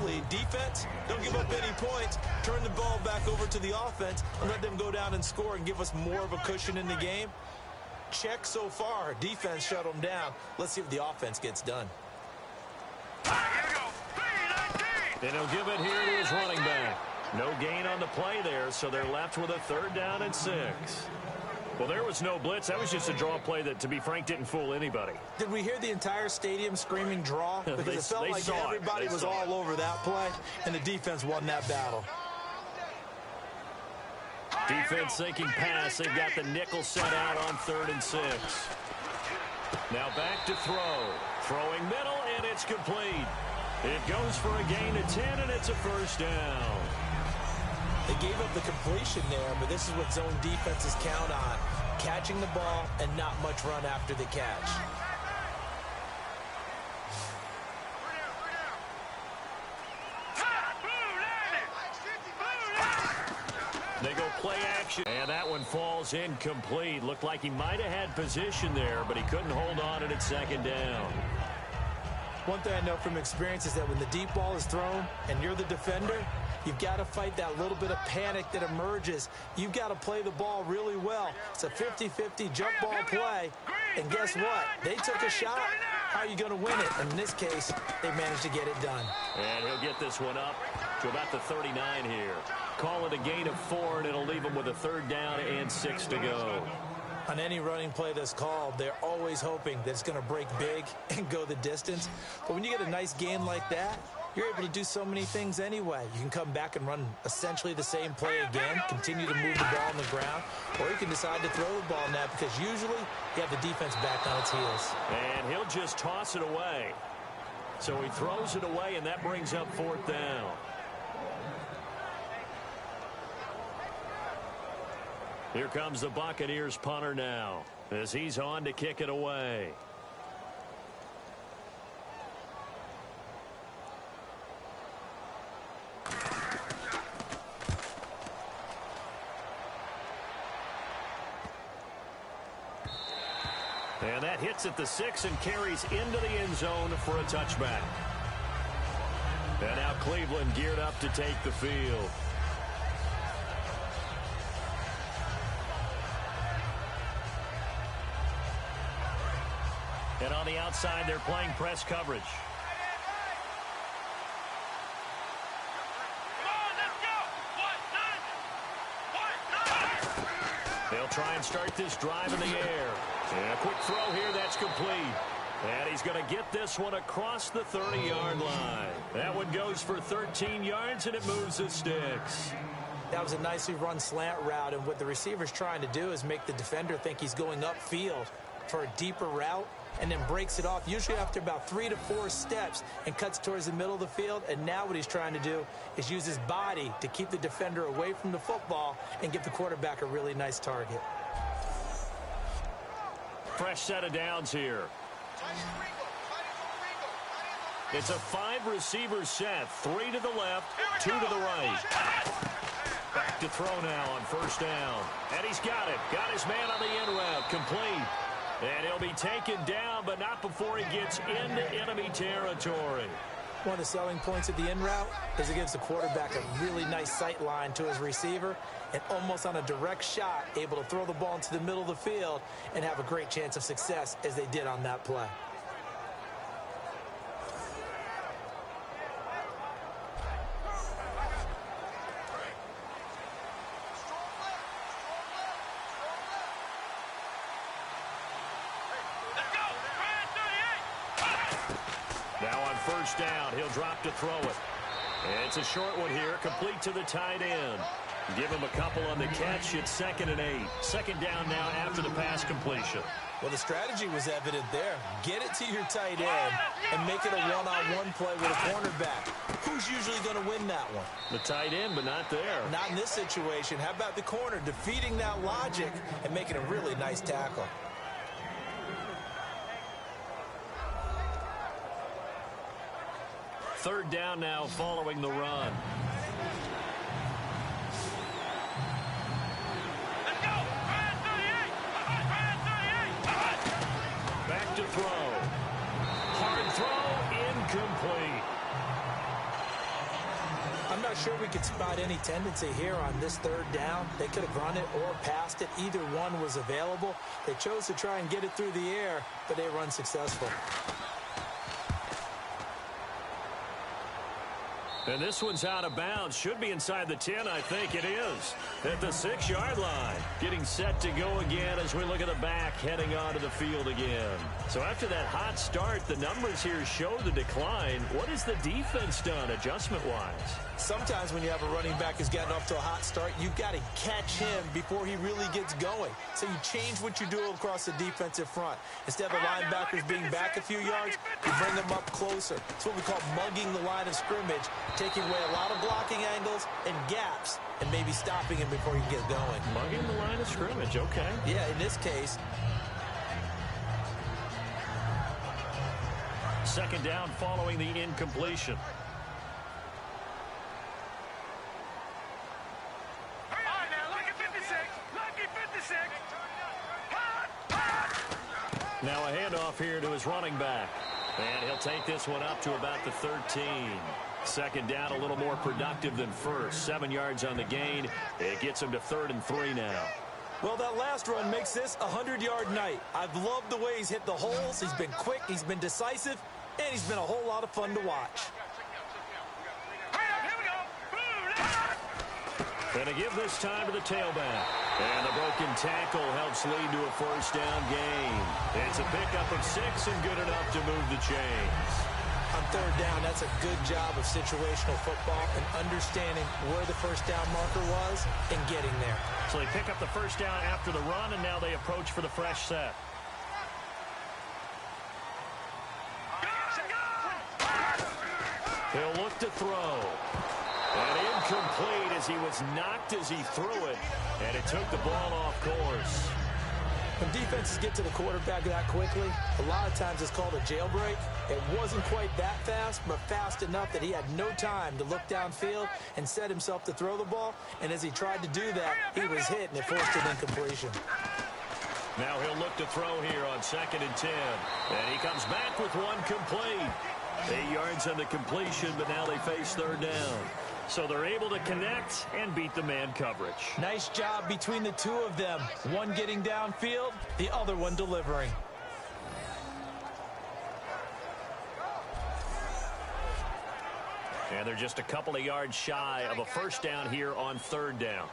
lead. Defense, don't give up any points. Turn the ball back over to the offense and let them go down and score and give us more of a cushion in the game. Check so far. Defense shut them down. Let's see if the offense gets done. And he'll give it here to his running back. No gain on the play there, so they're left with a 3rd down and 6. Well, there was no blitz. That was just a draw play that, to be frank, didn't fool anybody. Did we hear the entire stadium screaming draw? Because it felt like everybody was all over that play, and the defense won that battle. Defense thinking pass. They've got the nickel set out on 3rd and 6. Now back to throw. Throwing middle, and it's complete. It goes for a gain of 10, and it's a 1st down. They gave up the completion there, but this is what zone defenses count on. Catching the ball and not much run after the catch. They go play action, and that one falls incomplete. Looked like he might have had position there, but he couldn't hold on it at 2nd down. One thing I know from experience is that when the deep ball is thrown and you're the defender, you've got to fight that little bit of panic that emerges. You've got to play the ball really well. It's a 50-50 jump ball play, and guess what? They took a shot. How are you going to win it? And in this case, they managed to get it done. And he'll get this one up to about the 39 here. Call it a gain of 4, and it'll leave him with a 3rd down and 6 to go. On any running play that's called, they're always hoping that it's going to break big and go the distance. But when you get a nice gain like that, you're able to do so many things anyway. You can come back and run essentially the same play again, continue to move the ball on the ground, or you can decide to throw the ball now because usually you have the defense back on its heels. And he'll just toss it away. So he throws it away, and that brings up 4th down. Here comes the Buccaneers punter now as he's on to kick it away. And that hits at the 6 and carries into the end zone for a touchback. And now Cleveland geared up to take the field. And on the outside, they're playing press coverage. They'll try and start this drive in the air. And a quick throw here, that's complete. And he's going to get this one across the 30-yard line. That one goes for 13 yards, and it moves the sticks. That was a nicely run slant route, and what the receiver's trying to do is make the defender think he's going upfield for a deeper route, and then breaks it off, usually after about 3 to 4 steps, and cuts towards the middle of the field. And now what he's trying to do is use his body to keep the defender away from the football and give the quarterback a really nice target. Fresh set of downs here. It's a 5-receiver set, 3 to the left, 2 to the right. Back to throw now on first down. And he's got it. Got his man on the in route, complete. And he'll be taken down, but not before he gets into enemy territory. One of the selling points of the in route is it gives the quarterback a really nice sight line to his receiver, and almost on a direct shot, able to throw the ball into the middle of the field and have a great chance of success as they did on that play. First down, he'll drop to throw it. And it's a short one here, complete to the tight end. Give him a couple on the catch. It's 2nd and 8. Second down now after the pass completion. Well, the strategy was evident there. Get it to your tight end and make it a one-on-one play with a cornerback. Who's usually going to win that one? The tight end, but not there. Not in this situation. How about the corner defeating that logic and making a really nice tackle? Third down now following the run. Let's go! Back to throw. Hard throw, incomplete. I'm not sure we could spot any tendency here on this third down. They could have run it or passed it. Either one was available. They chose to try and get it through the air, but they were unsuccessful. And this one's out of bounds. Should be inside the 10, I think it is. At the 6-yard line. Getting set to go again as we look at the back heading onto the field again. So after that hot start, the numbers here show the decline. What has the defense done adjustment-wise? Sometimes when you have a running back who's gotten off to a hot start, you've got to catch him before he really gets going. So you change what you do across the defensive front. Instead of the linebackers being back a few yards, you bring them up closer. It's what we call mugging the line of scrimmage, taking away a lot of blocking angles and gaps, and maybe stopping him before he gets going. Mugging the line of scrimmage, okay. Yeah, in this case. Second down following the incompletion. Now a handoff here to his running back. And he'll take this one up to about the 13. Second down, a little more productive than first. 7 yards on the gain. It gets him to 3rd and 3 now. Well, that last run makes this a 100-yard night. I've loved the way he's hit the holes. He's been quick, he's been decisive, and he's been a whole lot of fun to watch. And to give this time to the tailback. And the broken tackle helps lead to a first down gain. It's a pickup of 6 and good enough to move the chains. On third down, that's a good job of situational football and understanding where the first down marker was and getting there. So they pick up the first down after the run, and now they approach for the fresh set. He'll look to throw. And incomplete as he was knocked as he threw it, and it took the ball off course. When defenses get to the quarterback that quickly, a lot of times it's called a jailbreak. It wasn't quite that fast, but fast enough that he had no time to look downfield and set himself to throw the ball. And as he tried to do that, he was hit, and it forced an incompletion. Now he'll look to throw here on 2nd and 10. And he comes back with one complete. 8 yards on the completion, but now they face third down. So they're able to connect and beat the man coverage. Nice job between the two of them. One getting downfield, the other one delivering. And they're just a couple of yards shy of a first down here on third down.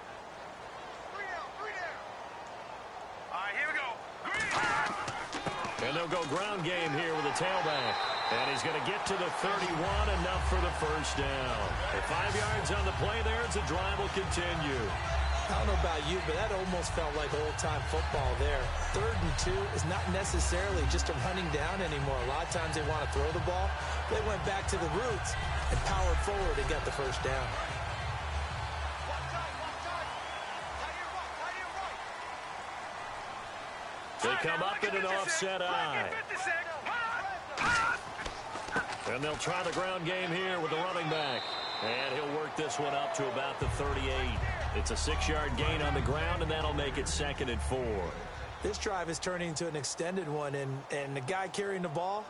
All right, here we go. And they'll go ground game here with a tailback. And he's going to get to the 31, enough for the first down. At 5 yards on the play there, as the drive will continue. I don't know about you, but that almost felt like old-time football there. 3rd and 2 is not necessarily just a running down anymore. A lot of times they want to throw the ball. They went back to the roots and powered forward and got the first down. They come up in an offset eye. And they'll try the ground game here with the running back. And he'll work this one up to about the 38. It's a 6-yard gain on the ground, and that'll make it 2nd and 4. This drive is turning into an extended one, and the guy carrying the ball,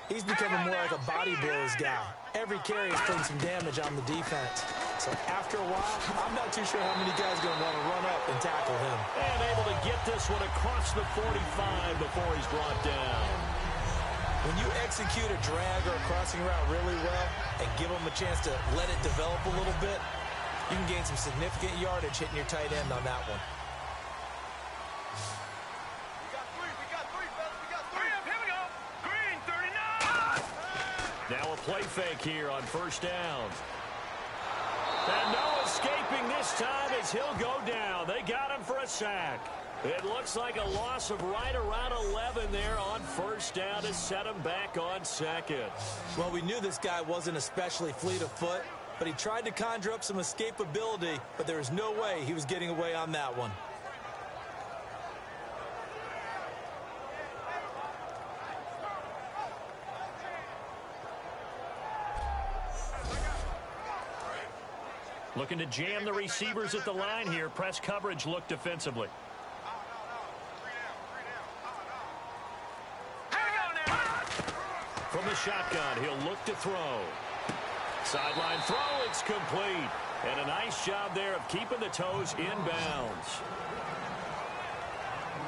he's becoming more like a body blows guy. Every carry is putting some damage on the defense. So after a while, I'm not too sure how many guys are going to want to run up and tackle him. And able to get this one across the 45 before he's brought down. When you execute a drag or a crossing route really well and give them a chance to let it develop a little bit, you can gain some significant yardage hitting your tight end on that one. We got three, fellas. We got three. Here we go. Green, 39. Now a play fake here on first down. And no escaping this time as he'll go down. They got him for a sack. It looks like a loss of right around 11 there on first down to set him back on 2nd. Well, we knew this guy wasn't especially fleet of foot, but he tried to conjure up some escapability, but there was no way he was getting away on that one. Looking to jam the receivers at the line here. Press coverage look defensively. From the shotgun, he'll look to throw. Sideline throw, it's complete. And a nice job there of keeping the toes inbounds.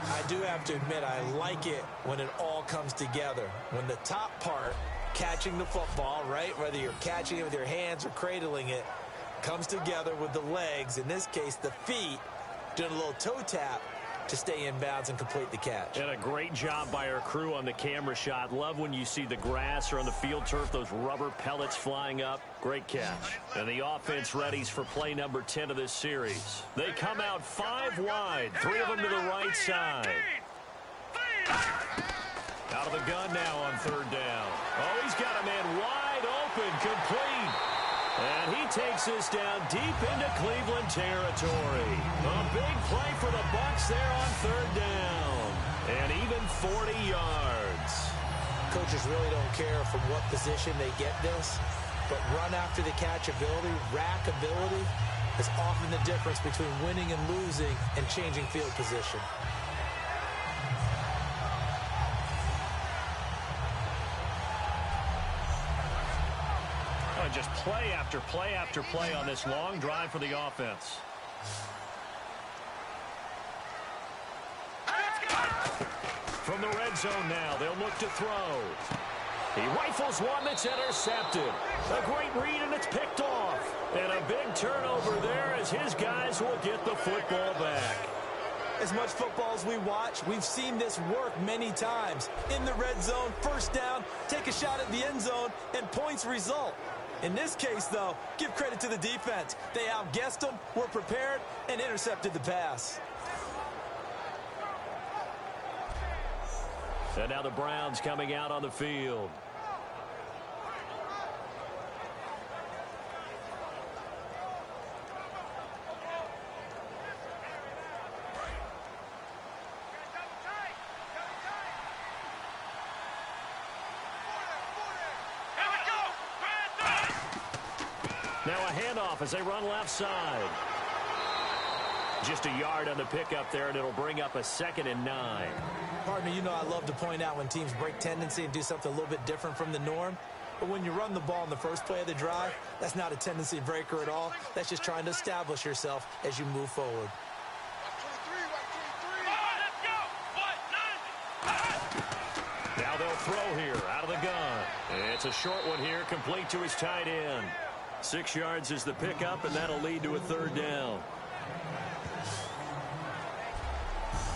I do have to admit, I like it when it all comes together. When the top part, catching the football, right, whether you're catching it with your hands or cradling it, comes together with the legs, in this case the feet, doing a little toe tap to stay in bounds and complete the catch. And a great job by our crew on the camera shot. Love when you see the grass or on the field turf, those rubber pellets flying up. Great catch. And the offense readies for play number 10 of this series. They come out 5 wide, 3 of them to the right side. Out of the gun now on third down. Oh, he's got a man wide open, complete. And he takes this down deep into Cleveland territory. A big play for the Bucs there on third down. And even 40 yards. Coaches really don't care from what position they get this, but run after the catch ability, rack ability, is often the difference between winning and losing and changing field position. Just play after play after play on this long drive for the offense. From the red zone now, they'll look to throw. He rifles one that's intercepted. A great read, and it's picked off. And a big turnover there as his guys will get the football back. As much football as we watch, we've seen this work many times. In the red zone, first down, take a shot at the end zone, and points result. In this case, though, give credit to the defense. They outguessed them, were prepared, and intercepted the pass. And now the Browns coming out on the field. Now a handoff as they run left side. Just a yard on the pickup there, and it'll bring up a 2nd and 9. Partner, you know I love to point out when teams break tendency and do something a little bit different from the norm. But when you run the ball in the first play of the drive, that's not a tendency breaker at all. That's just trying to establish yourself as you move forward. Now they'll throw here out of the gun. It's a short one here, complete to his tight end. 6 yards is the pickup, and that'll lead to a third down.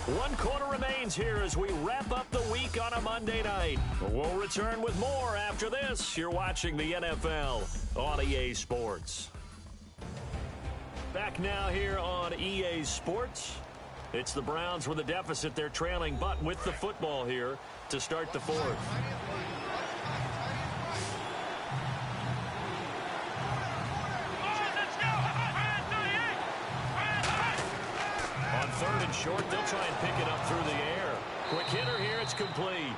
1 quarter remains here as we wrap up the week on a Monday night. We'll return with more after this. You're watching the NFL on EA Sports. Back now here on EA Sports. It's the Browns with a deficit. They're trailing, but with the football here to start the fourth. On 3rd and short, they'll try and pick it up through the air. Quick hitter here, it's complete.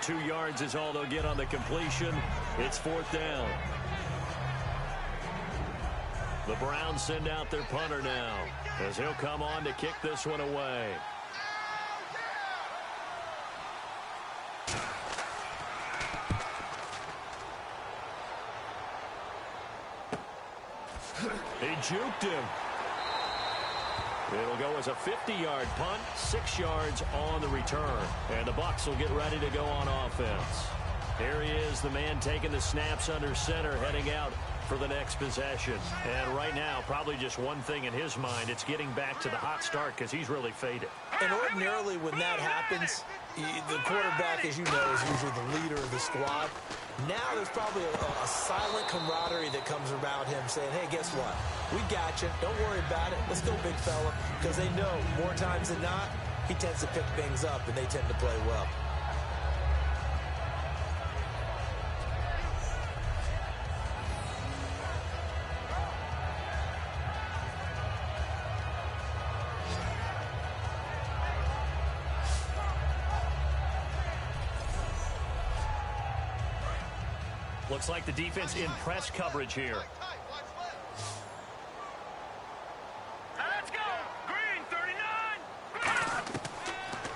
2 yards is all they'll get on the completion. It's 4th down. The Browns send out their punter now as he'll come on to kick this one away. He juked him. It'll go as a 50-yard punt, 6 yards on the return. And the Bucs will get ready to go on offense. Here he is, the man taking the snaps under center, heading out for the next possession. And right now, probably just one thing in his mind, it's getting back to the hot start because he's really faded. And ordinarily when that happens, the quarterback, as you know, is usually the leader of the squad. Now there's probably a silent camaraderie that comes around him saying, hey, guess what? We got you. Don't worry about it. Let's go, big fella. Because they know more times than not, he tends to pick things up, and they tend to play well. Looks like the defense in press coverage here. Let's go. Green 39.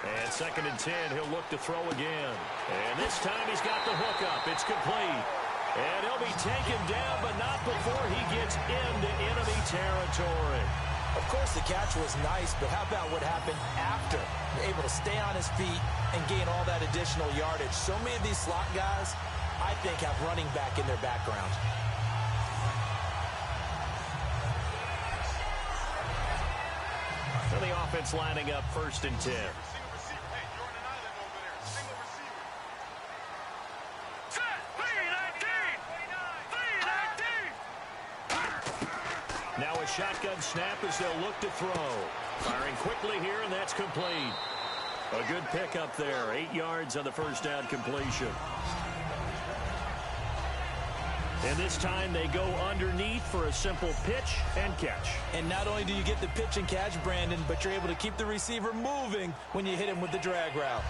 And 2nd and 10, he'll look to throw again. And this time he's got the hook up. It's complete. And he'll be taken down, but not before he gets into enemy territory. Of course, the catch was nice, but how about what happened after? Able to stay on his feet and gain all that additional yardage. So many of these slot guys, I think, have running back in their background. So the offense lining up 1st and 10. Now a shotgun snap as they'll look to throw. Firing quickly here, and that's complete. A good pickup there. 8 yards on the 1st down completion. And this time they go underneath for a simple pitch and catch. And not only do you get the pitch and catch, Brandon, but you're able to keep the receiver moving when you hit him with the drag route.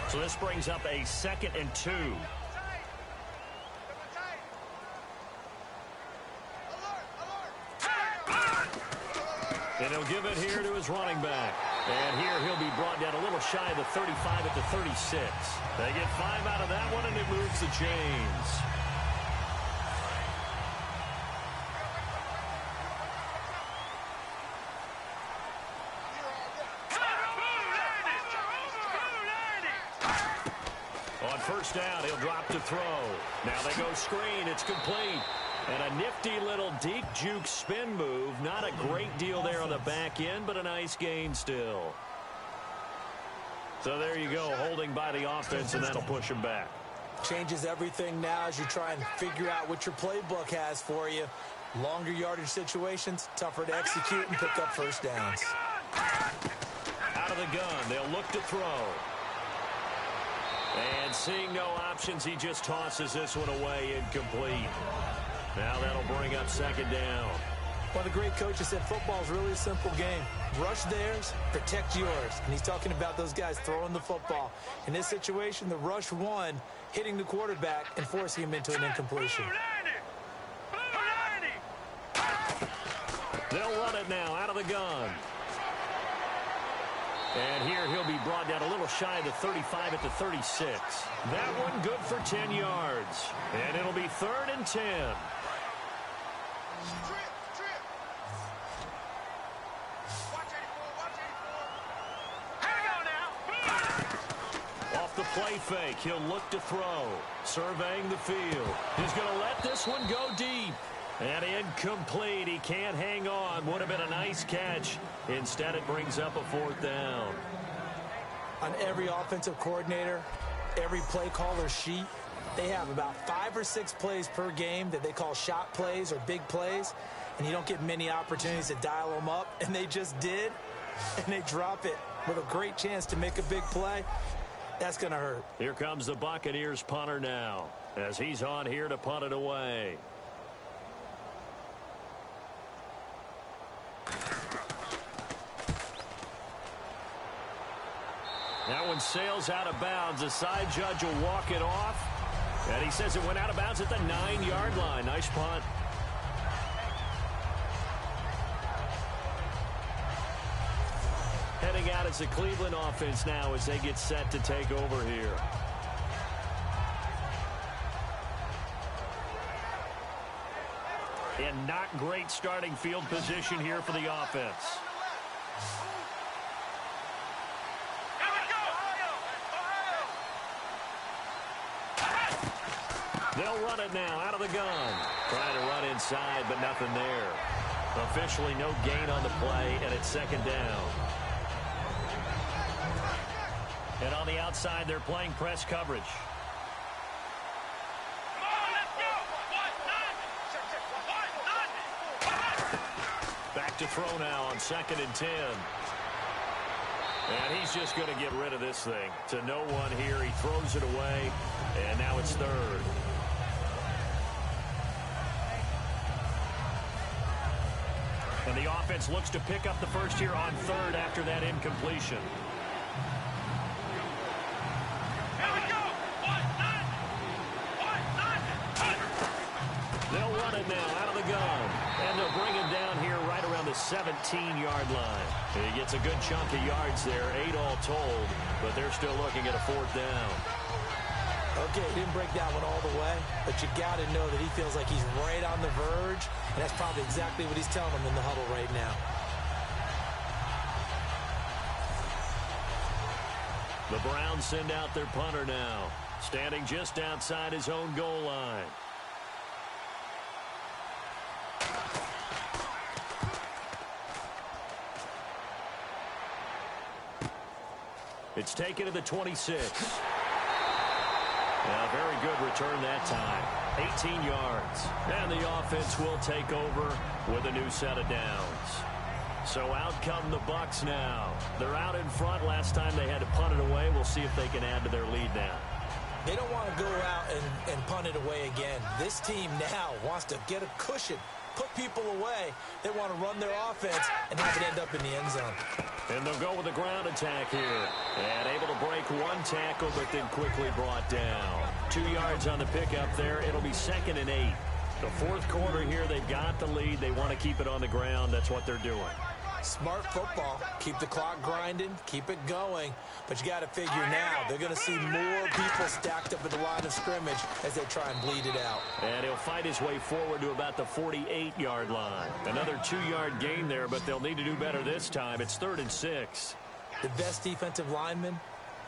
So this brings up a 2nd and 2. And he'll give it here to his running back. And here he'll be brought down a little shy of the 35 at the 36. They get 5 out of that one, and it moves the chains. On 1st down, he'll drop to throw. Now they go screen. It's complete. And a nifty little deep juke spin move. Not a great deal there on the back end, but a nice gain still. So there you go, holding by the offense, and that'll push him back. Changes everything now as you try and figure out what your playbook has for you. Longer yardage situations, tougher to execute and pick up 1st downs. Out of the gun, they'll look to throw. And seeing no options, he just tosses this one away, incomplete. Now that'll bring up 2nd down. One of the great coaches said football is really a simple game. Rush theirs, protect yours. And he's talking about those guys throwing the football. In this situation, the rush one, hitting the quarterback and forcing him into an incompletion. They'll run it now out of the gun. And here he'll be brought down a little shy of the 35 at the 36. That one good for 10 yards. And it'll be 3rd and 10. play fake. He'll look to throw. Surveying the field. He's going to let this one go deep. And incomplete. He can't hang on. Would have been a nice catch. Instead, it brings up a 4th down. On every offensive coordinator, every play caller sheet, they have about 5 or 6 plays per game that they call shot plays or big plays. And you don't get many opportunities to dial them up. And they just did. And they drop it with a great chance to make a big play. That's going to hurt. Here comes the Buccaneers punter now as he's on here to punt it away. That one sails out of bounds. The side judge will walk it off. And he says it went out of bounds at the 9-yard line. Nice punt. Heading out as the Cleveland offense now as they get set to take over here. And not great starting field position here for the offense. They'll run it now out of the gun. Trying to run inside, but nothing there. Officially no gain on the play, and it's 2nd down. And on the outside, they're playing press coverage. Back to throw now on 2nd and 10. And he's just going to get rid of this thing. To no one here. He throws it away, and now it's 3rd. And the offense looks to pick up the first here on 3rd after that incompletion. They'll run it now out of the gun. And they'll bring him down here right around the 17-yard line. He gets a good chunk of yards there, 8 all told, but they're still looking at a 4th down. Okay, he didn't break that one all the way, but you got to know that he feels like he's right on the verge, and that's probably exactly what he's telling them in the huddle right now. The Browns send out their punter now, standing just outside his own goal line. It's taken to the 26. A very good return that time. 18 yards. And the offense will take over with a new set of downs. So out come the Bucs now. They're out in front. Last time they had to punt it away. We'll see if they can add to their lead now. They don't want to go out and punt it away again. This team now wants to get a cushion, put people away. They want to run their offense and have it end up in the end zone. And they'll go with a ground attack here. And able to break one tackle, but then quickly brought down. 2 yards on the pickup there. It'll be 2nd and 8. The 4th quarter here, they've got the lead. They want to keep it on the ground. That's what they're doing. Smart football. Keep the clock grinding. Keep it going. But you got to figure now, they're going to see more people stacked up at the line of scrimmage as they try and bleed it out. And he'll fight his way forward to about the 48-yard line. Another 2-yard gain there, but they'll need to do better this time. It's 3rd and 6. The best defensive linemen,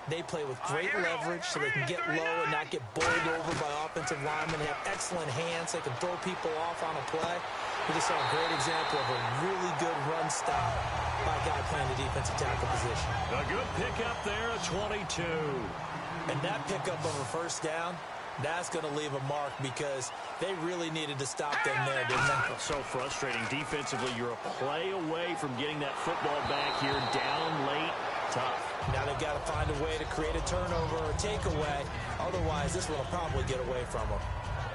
they play with great leverage so they can get low and not get bowled over by offensive linemen. They have excellent hands. They can throw people off on a play. We just saw a great example of a really good run stop by a guy playing the defensive tackle position. A good pickup there, a 22. And that pickup of a 1st down, that's going to leave a mark because they really needed to stop them there, didn't they? So frustrating. Defensively, you're a play away from getting that football back here, down late, tough. Now they've got to find a way to create a turnover or a takeaway. Otherwise, this one will probably get away from them.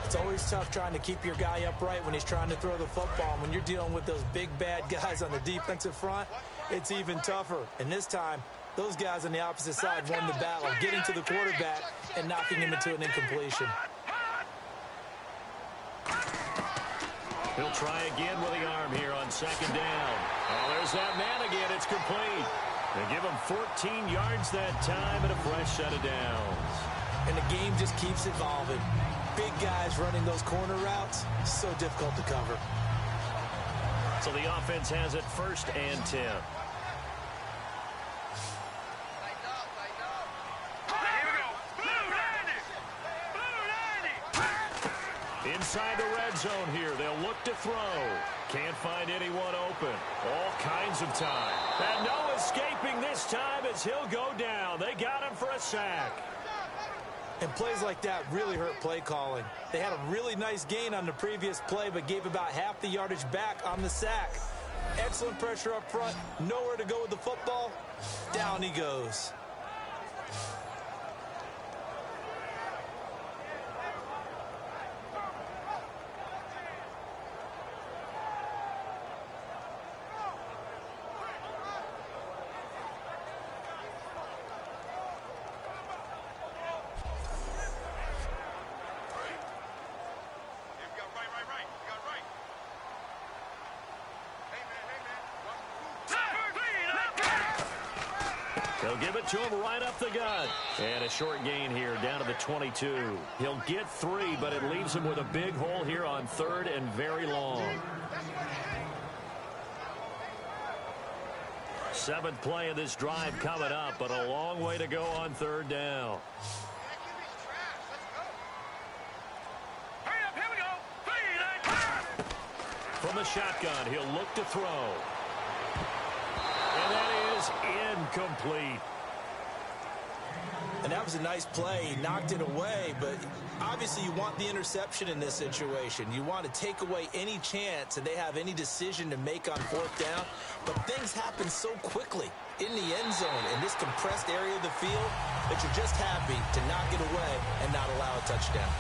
It's always tough trying to keep your guy upright when he's trying to throw the football. When you're dealing with those big, bad guys on the defensive front, it's even tougher. And this time, those guys on the opposite side won the battle, getting to the quarterback and knocking him into an incompletion. He'll try again with the arm here on 2nd down. Oh, there's that man again. It's complete. They give him 14 yards that time and a fresh set of downs. And the game just keeps evolving. Big guys running those corner routes, so difficult to cover. So the offense has it 1st and 10. Here we go. inside the red zone here. They'll look to throw. Can't find anyone open. All kinds of time. And no escaping this time as he'll go down. They got him for a sack. And plays like that really hurt play calling. They had a really nice gain on the previous play, but gave about half the yardage back on the sack. Excellent pressure up front. Nowhere to go with the football. Down he goes. They'll give it to him right up the gut. And a short gain here down to the 22. He'll get 3, but it leaves him with a big hole here on 3rd and very long. 7th play of this drive coming up, but a long way to go on 3rd down. From the shotgun, he'll look to throw. And that is incomplete. And that was a nice play. He knocked it away, but obviously you want the interception in this situation. You want to take away any chance and they have any decision to make on 4th down. But things happen so quickly in the end zone in this compressed area of the field that you're just happy to knock it away and not allow a touchdown.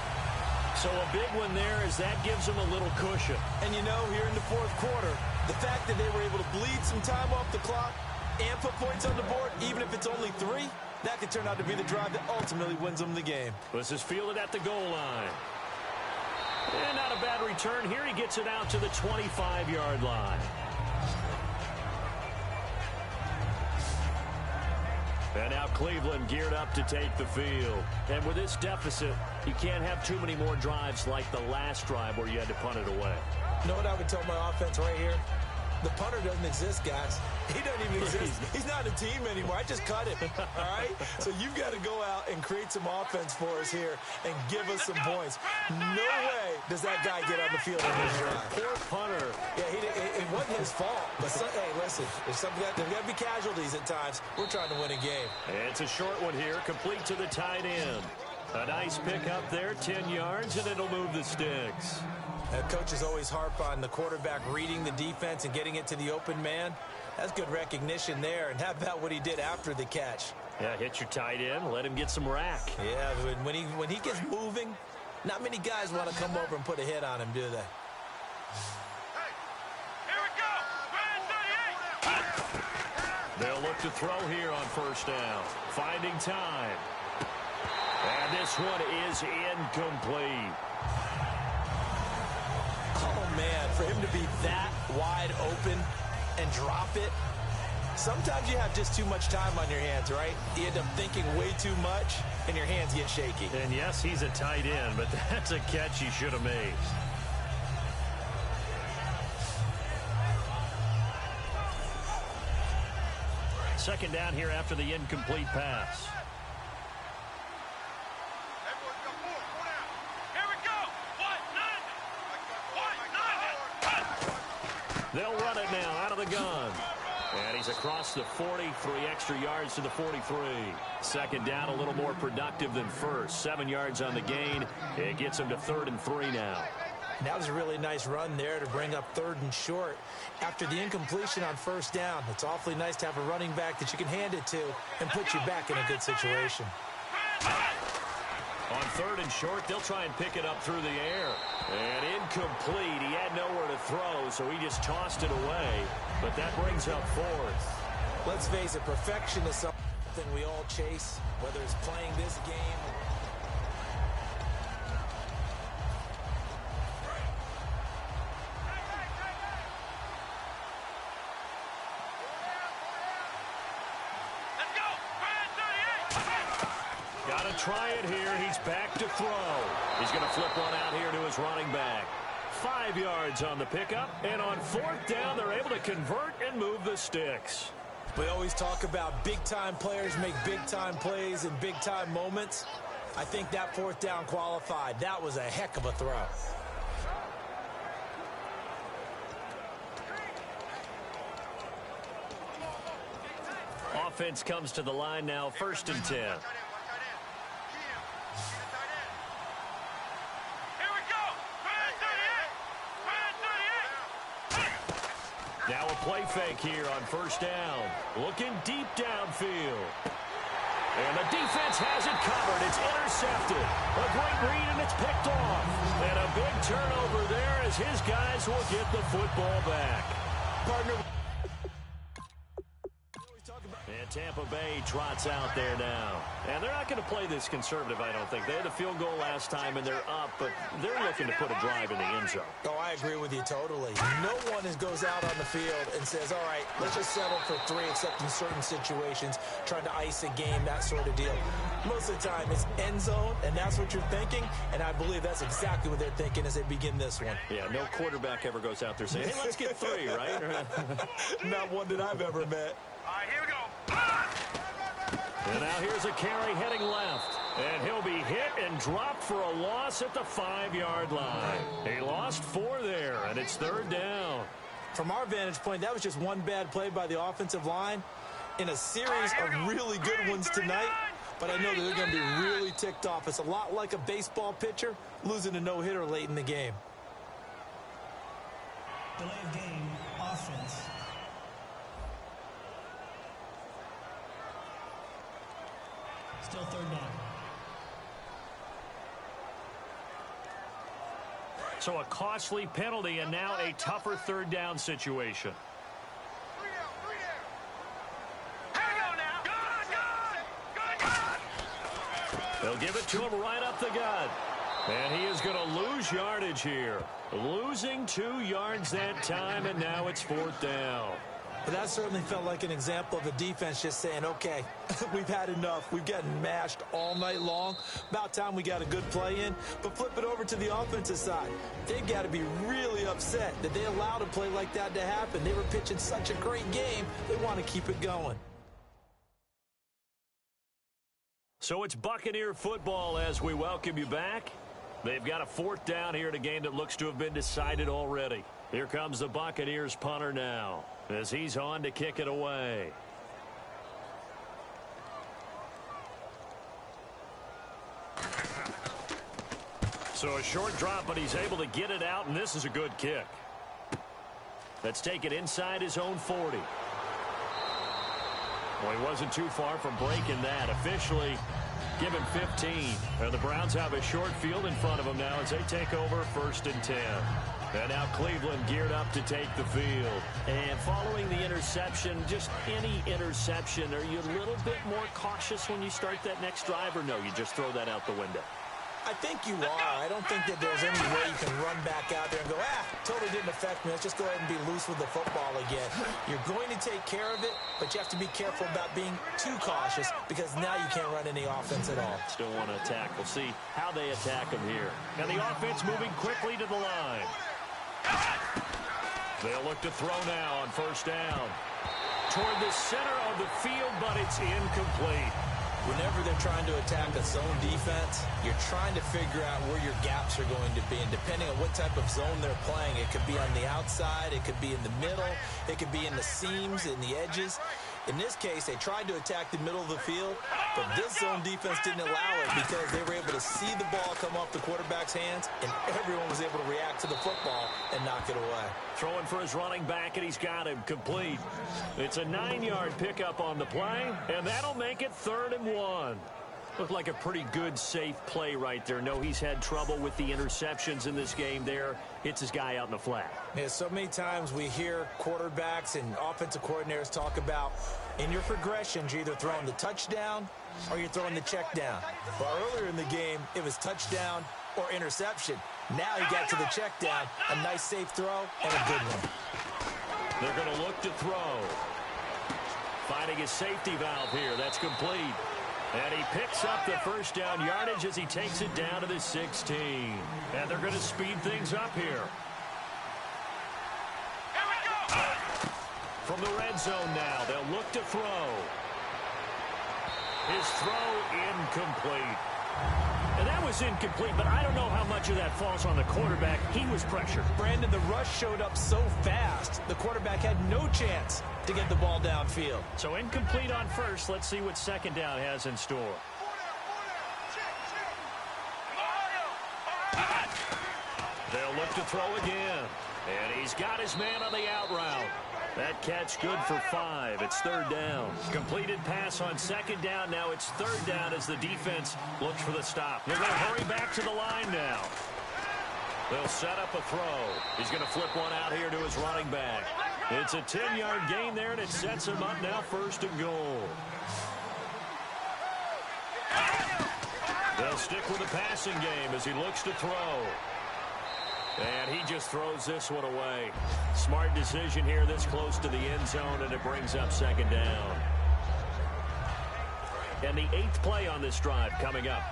So a big one there as that gives them a little cushion. And you know, here in the 4th quarter, the fact that they were able to bleed some time off the clock and put points on the board, even if it's only 3, that could turn out to be the drive that ultimately wins them the game. This is fielded at the goal line. And not a bad return here. He gets it out to the 25-yard line. And now Cleveland geared up to take the field. And with this deficit, you can't have too many more drives like the last drive where you had to punt it away. You know what I would tell my offense right here? The punter doesn't exist, guys. He doesn't even exist. He's not a team anymore. I just cut him, all right? So you've got to go out and create some offense for us here and give us some points. No way does that guy get on the field on this drive. Poor punter. Yeah, it wasn't his fault. But, hey, listen, there's got to be casualties at times. We're trying to win a game. It's a short one here, complete to the tight end. A nice pick up there, 10 yards, and it'll move the sticks. Coaches always harp on the quarterback reading the defense and getting it to the open man. That's good recognition there. And how about what he did after the catch? Yeah, hit your tight end, let him get some rack. Yeah, when he gets moving, not many guys want to come over and put a hit on him, do they? Here we go! 38! They'll look to throw here on 1st down. Finding time. And this one is incomplete. Oh, man, for him to be that wide open and drop it. Sometimes you have just too much time on your hands, right? You end up thinking way too much, and your hands get shaky. And, yes, he's a tight end, but that's a catch he should have made. Second down here after the incomplete pass. They'll run it now out of the gun. And he's across the 40, 3 extra yards to the 43. Second down, a little more productive than first. 7 yards on the gain. It gets him to 3rd and 3 now. That was a really nice run there to bring up 3rd and short. After the incompletion on 1st down, it's awfully nice to have a running back that you can hand it to and put you back in a good situation. On 3rd and short, they'll try and pick it up through the air. And incomplete. He had nowhere to throw, so he just tossed it away. But that brings up 4th. Let's face it, perfection is something we all chase, whether it's playing this game. Got to try it here. He's back to throw. He's going to flip one out here to his running back. 5 yards on the pickup. And on 4th down, they're able to convert and move the sticks. We always talk about big-time players make big-time plays in big-time moments. I think that 4th down qualified. That was a heck of a throw. offense comes to the line now, 1st and 10. Now a play fake here on 1st down. Looking deep downfield. And the defense has it covered. It's intercepted. A great read, and it's picked off. And a big turnover there as his guys will get the football back. Partner. And Tampa Bay trots out there now. And they're not going to play this conservative, I don't think. They had a field goal last time, and they're up, but they're looking to put a drive in the end zone. Oh, I agree with you totally. No one goes out on the field and says, all right, let's just settle for 3, except in certain situations, trying to ice a game, that sort of deal. Most of the time, it's end zone, and that's what you're thinking, and I believe that's exactly what they're thinking as they begin this one. Yeah, no quarterback ever goes out there saying, hey, let's get 3, right? Not one that I've ever met. All right, here we go. And now here's a carry heading left. And he'll be hit and dropped for a loss at the 5-yard line. He lost 4 there, and it's 3rd down. From our vantage point, that was just one bad play by the offensive line in a series of really good ones tonight. But I know that they're going to be really ticked off. It's a lot like a baseball pitcher losing a no-hitter late in the game. Delay of game, offense. Still 3rd down. So a costly penalty and now a tougher 3rd down situation. 3 down, 3 down. Here we go now. Good. They'll give it to him right up the gut. And he is going to lose yardage here. Losing 2 yards that time, and now it's 4th down. But that certainly felt like an example of a defense just saying, okay, we've had enough. We've gotten mashed all night long. About time we got a good play in. But flip it over to the offensive side. They've got to be really upset that they allowed a play like that to happen. They were pitching such a great game. They want to keep it going. So it's Buccaneer football as we welcome you back. They've got a 4th down here in a game that looks to have been decided already. Here comes the Buccaneers punter now as he's on to kick it away. So a short drop, but he's able to get it out, and this is a good kick. Let's take it inside his own 40. Well, he wasn't too far from breaking that. Officially, give him 15. And the Browns have a short field in front of them now as they take over 1st and 10. And now Cleveland geared up to take the field. And following the interception, just any interception, are you a little bit more cautious when you start that next drive, or no, you just throw that out the window? I think you are. I don't think that there's any way you can run back out there and go, totally didn't affect me. Let's just go ahead and be loose with the football again. You're going to take care of it, but you have to be careful about being too cautious because now you can't run any offense at all. Still want to attack. We'll see how they attack him here. And the offense moving quickly to the line. They'll look to throw now on 1st down. Toward the center of the field, but it's incomplete. Whenever they're trying to attack a zone defense, you're trying to figure out where your gaps are going to be. And depending on what type of zone they're playing, it could be on the outside, it could be in the middle, it could be in the seams, in the edges. In this case, they tried to attack the middle of the field, but this zone defense didn't allow it because they were able to see the ball come off the quarterback's hands, and everyone was able to react to the football and knock it away. Throwing for his running back, and he's got him complete. It's a 9-yard pickup on the play, and that'll make it 3rd and 1. Looked like a pretty good, safe play right there. No, he's had trouble with the interceptions in this game there. Hits his guy out in the flat. Yeah, so many times we hear quarterbacks and offensive coordinators talk about in your progressions, you're either throwing the touchdown or you're throwing the check down. But earlier in the game, it was touchdown or interception. Now he got to the check down, a nice safe throw, and a good one. They're going to look to throw. Finding his safety valve here. That's complete. And he picks up the 1st down yardage as he takes it down to the 16. And they're going to speed things up here. From the red zone now, they'll look to throw. His throw incomplete. And that was incomplete, but I don't know how much of that falls on the quarterback. He was pressured. Brandon, the rush showed up so fast, the quarterback had no chance to get the ball downfield. So incomplete on first. Let's see what second down has in store. They'll look to throw again. And he's got his man on the out route. That catch good for 5. It's third down. Completed pass on second down. Now it's third down as the defense looks for the stop. They're going to hurry back to the line now. They'll set up a throw. He's going to flip one out here to his running back. It's a 10-yard gain there, and it sets him up now first and goal. They'll stick with the passing game as he looks to throw. And he just throws this one away. Smart decision here this close to the end zone, and it brings up second down. And the 8th play on this drive coming up.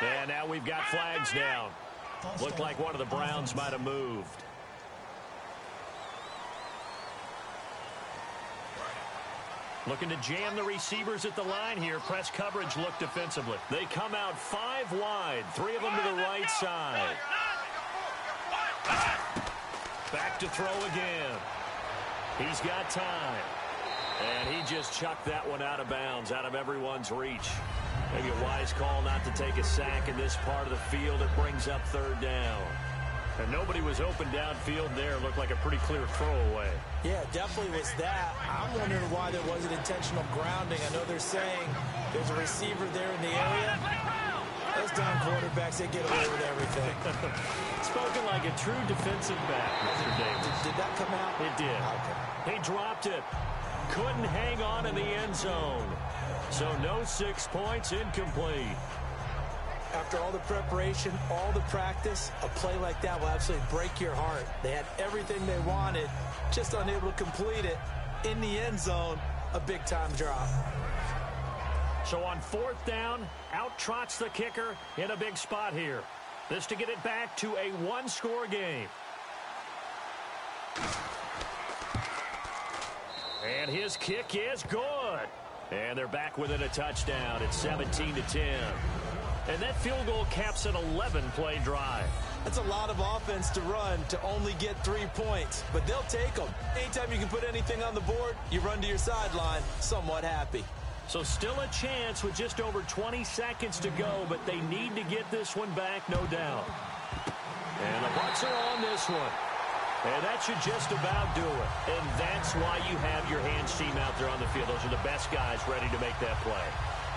And now we've got flags down. Looked like one of the Browns might have moved. Looking to jam the receivers at the line here. Press coverage look defensively. They come out 5 wide. 3 of them to the right side. Back to throw again. He's got time. And he just chucked that one out of bounds, out of everyone's reach. Maybe a wise call not to take a sack in this part of the field. It brings up third down. And nobody was open downfield there. Looked like a pretty clear throwaway. Yeah, definitely was that. I'm wondering why there wasn't intentional grounding. I know they're saying there's a receiver there in the area. Those down quarterbacks, they get away with everything. Spoken like a true defensive back, Mr. Davis. Did that come out? It did. Okay. He dropped it. Couldn't hang on in the end zone. So no 6 points, incomplete. After all the preparation, all the practice, a play like that will absolutely break your heart. They had everything they wanted, just unable to complete it. In the end zone, a big-time drop. So on 4th down, out trots the kicker in a big spot here. This to get it back to a 1-score game. And his kick is good. And they're back within a touchdown. It's 17-10. And that field goal caps an 11-play drive. That's a lot of offense to run to only get 3 points. But they'll take them. Anytime you can put anything on the board, you run to your sideline somewhat happy. So still a chance with just over 20 seconds to go, but they need to get this one back, no doubt. And the Bucs are on this one. And that should just about do it. And that's why you have your hands team out there on the field. Those are the best guys ready to make that play.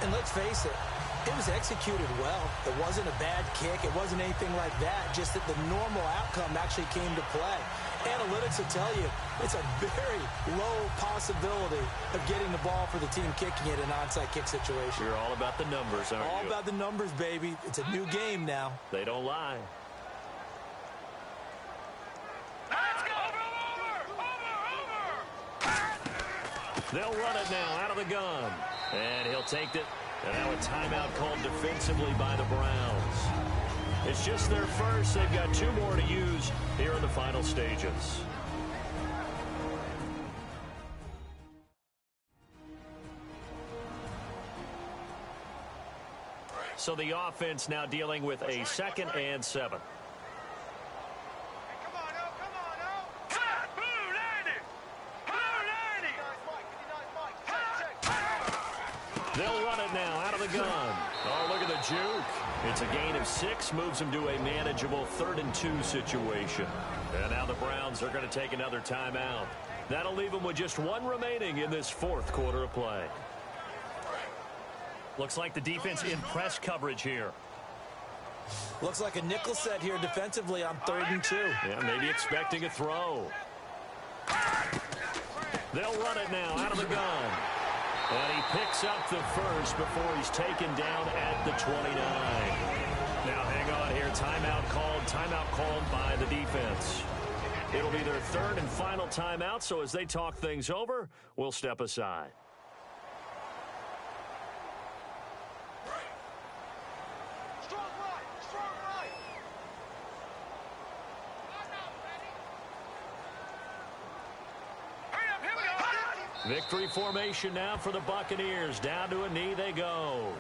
And let's face it, it was executed well. It wasn't a bad kick. It wasn't anything like that. Just that the normal outcome actually came to play. Analytics will tell you it's a very low possibility of getting the ball for the team kicking it in an onside kick situation. You're all about the numbers, aren't you? All about the numbers, baby. It's a new game now. They don't lie. They'll run it now out of the gun. And he'll take it. And now a timeout called defensively by the Browns. It's just their first. They've got 2 more to use here in the final stages. So the offense now dealing with a 2nd and 7. They'll run it now out of the gun. Oh, look at the juke. It's a gain of 6, moves them to a manageable 3rd and 2 situation. And now the Browns are going to take another timeout. That'll leave them with just 1 remaining in this 4th quarter of play. Looks like the defense in press coverage here. Looks like a nickel set here defensively on 3rd and 2. Yeah, maybe expecting a throw. They'll run it now out of the gun. And he picks up the first before he's taken down at the 29. Now hang on here. Timeout called by the defense. It'll be their 3rd and final timeout, so as they talk things over, we'll step aside. Victory formation now for the Buccaneers. Down to a knee they go.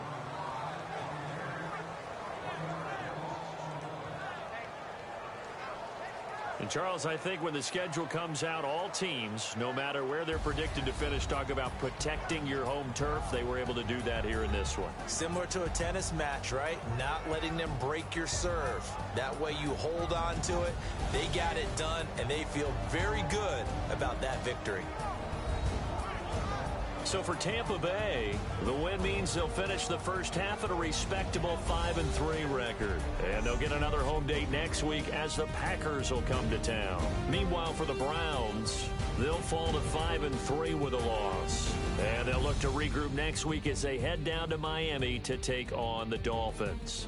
And Charles, I think when the schedule comes out, all teams, no matter where they're predicted to finish, talk about protecting your home turf. They were able to do that here in this one. Similar to a tennis match, right? Not letting them break your serve. That way you hold on to it. They got it done, and they feel very good about that victory. So for Tampa Bay, the win means they'll finish the first half at a respectable 5-3 record. And they'll get another home date next week as the Packers will come to town. Meanwhile, for the Browns, they'll fall to 5-3 with a loss. And they'll look to regroup next week as they head down to Miami to take on the Dolphins.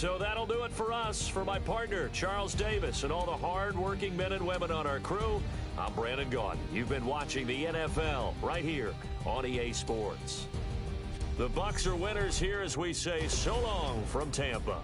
So that'll do it for us. For my partner, Charles Davis, and all the hard-working men and women on our crew, I'm Brandon Gaudin. You've been watching the NFL right here on EA Sports. The Bucs are winners here as we say so long from Tampa.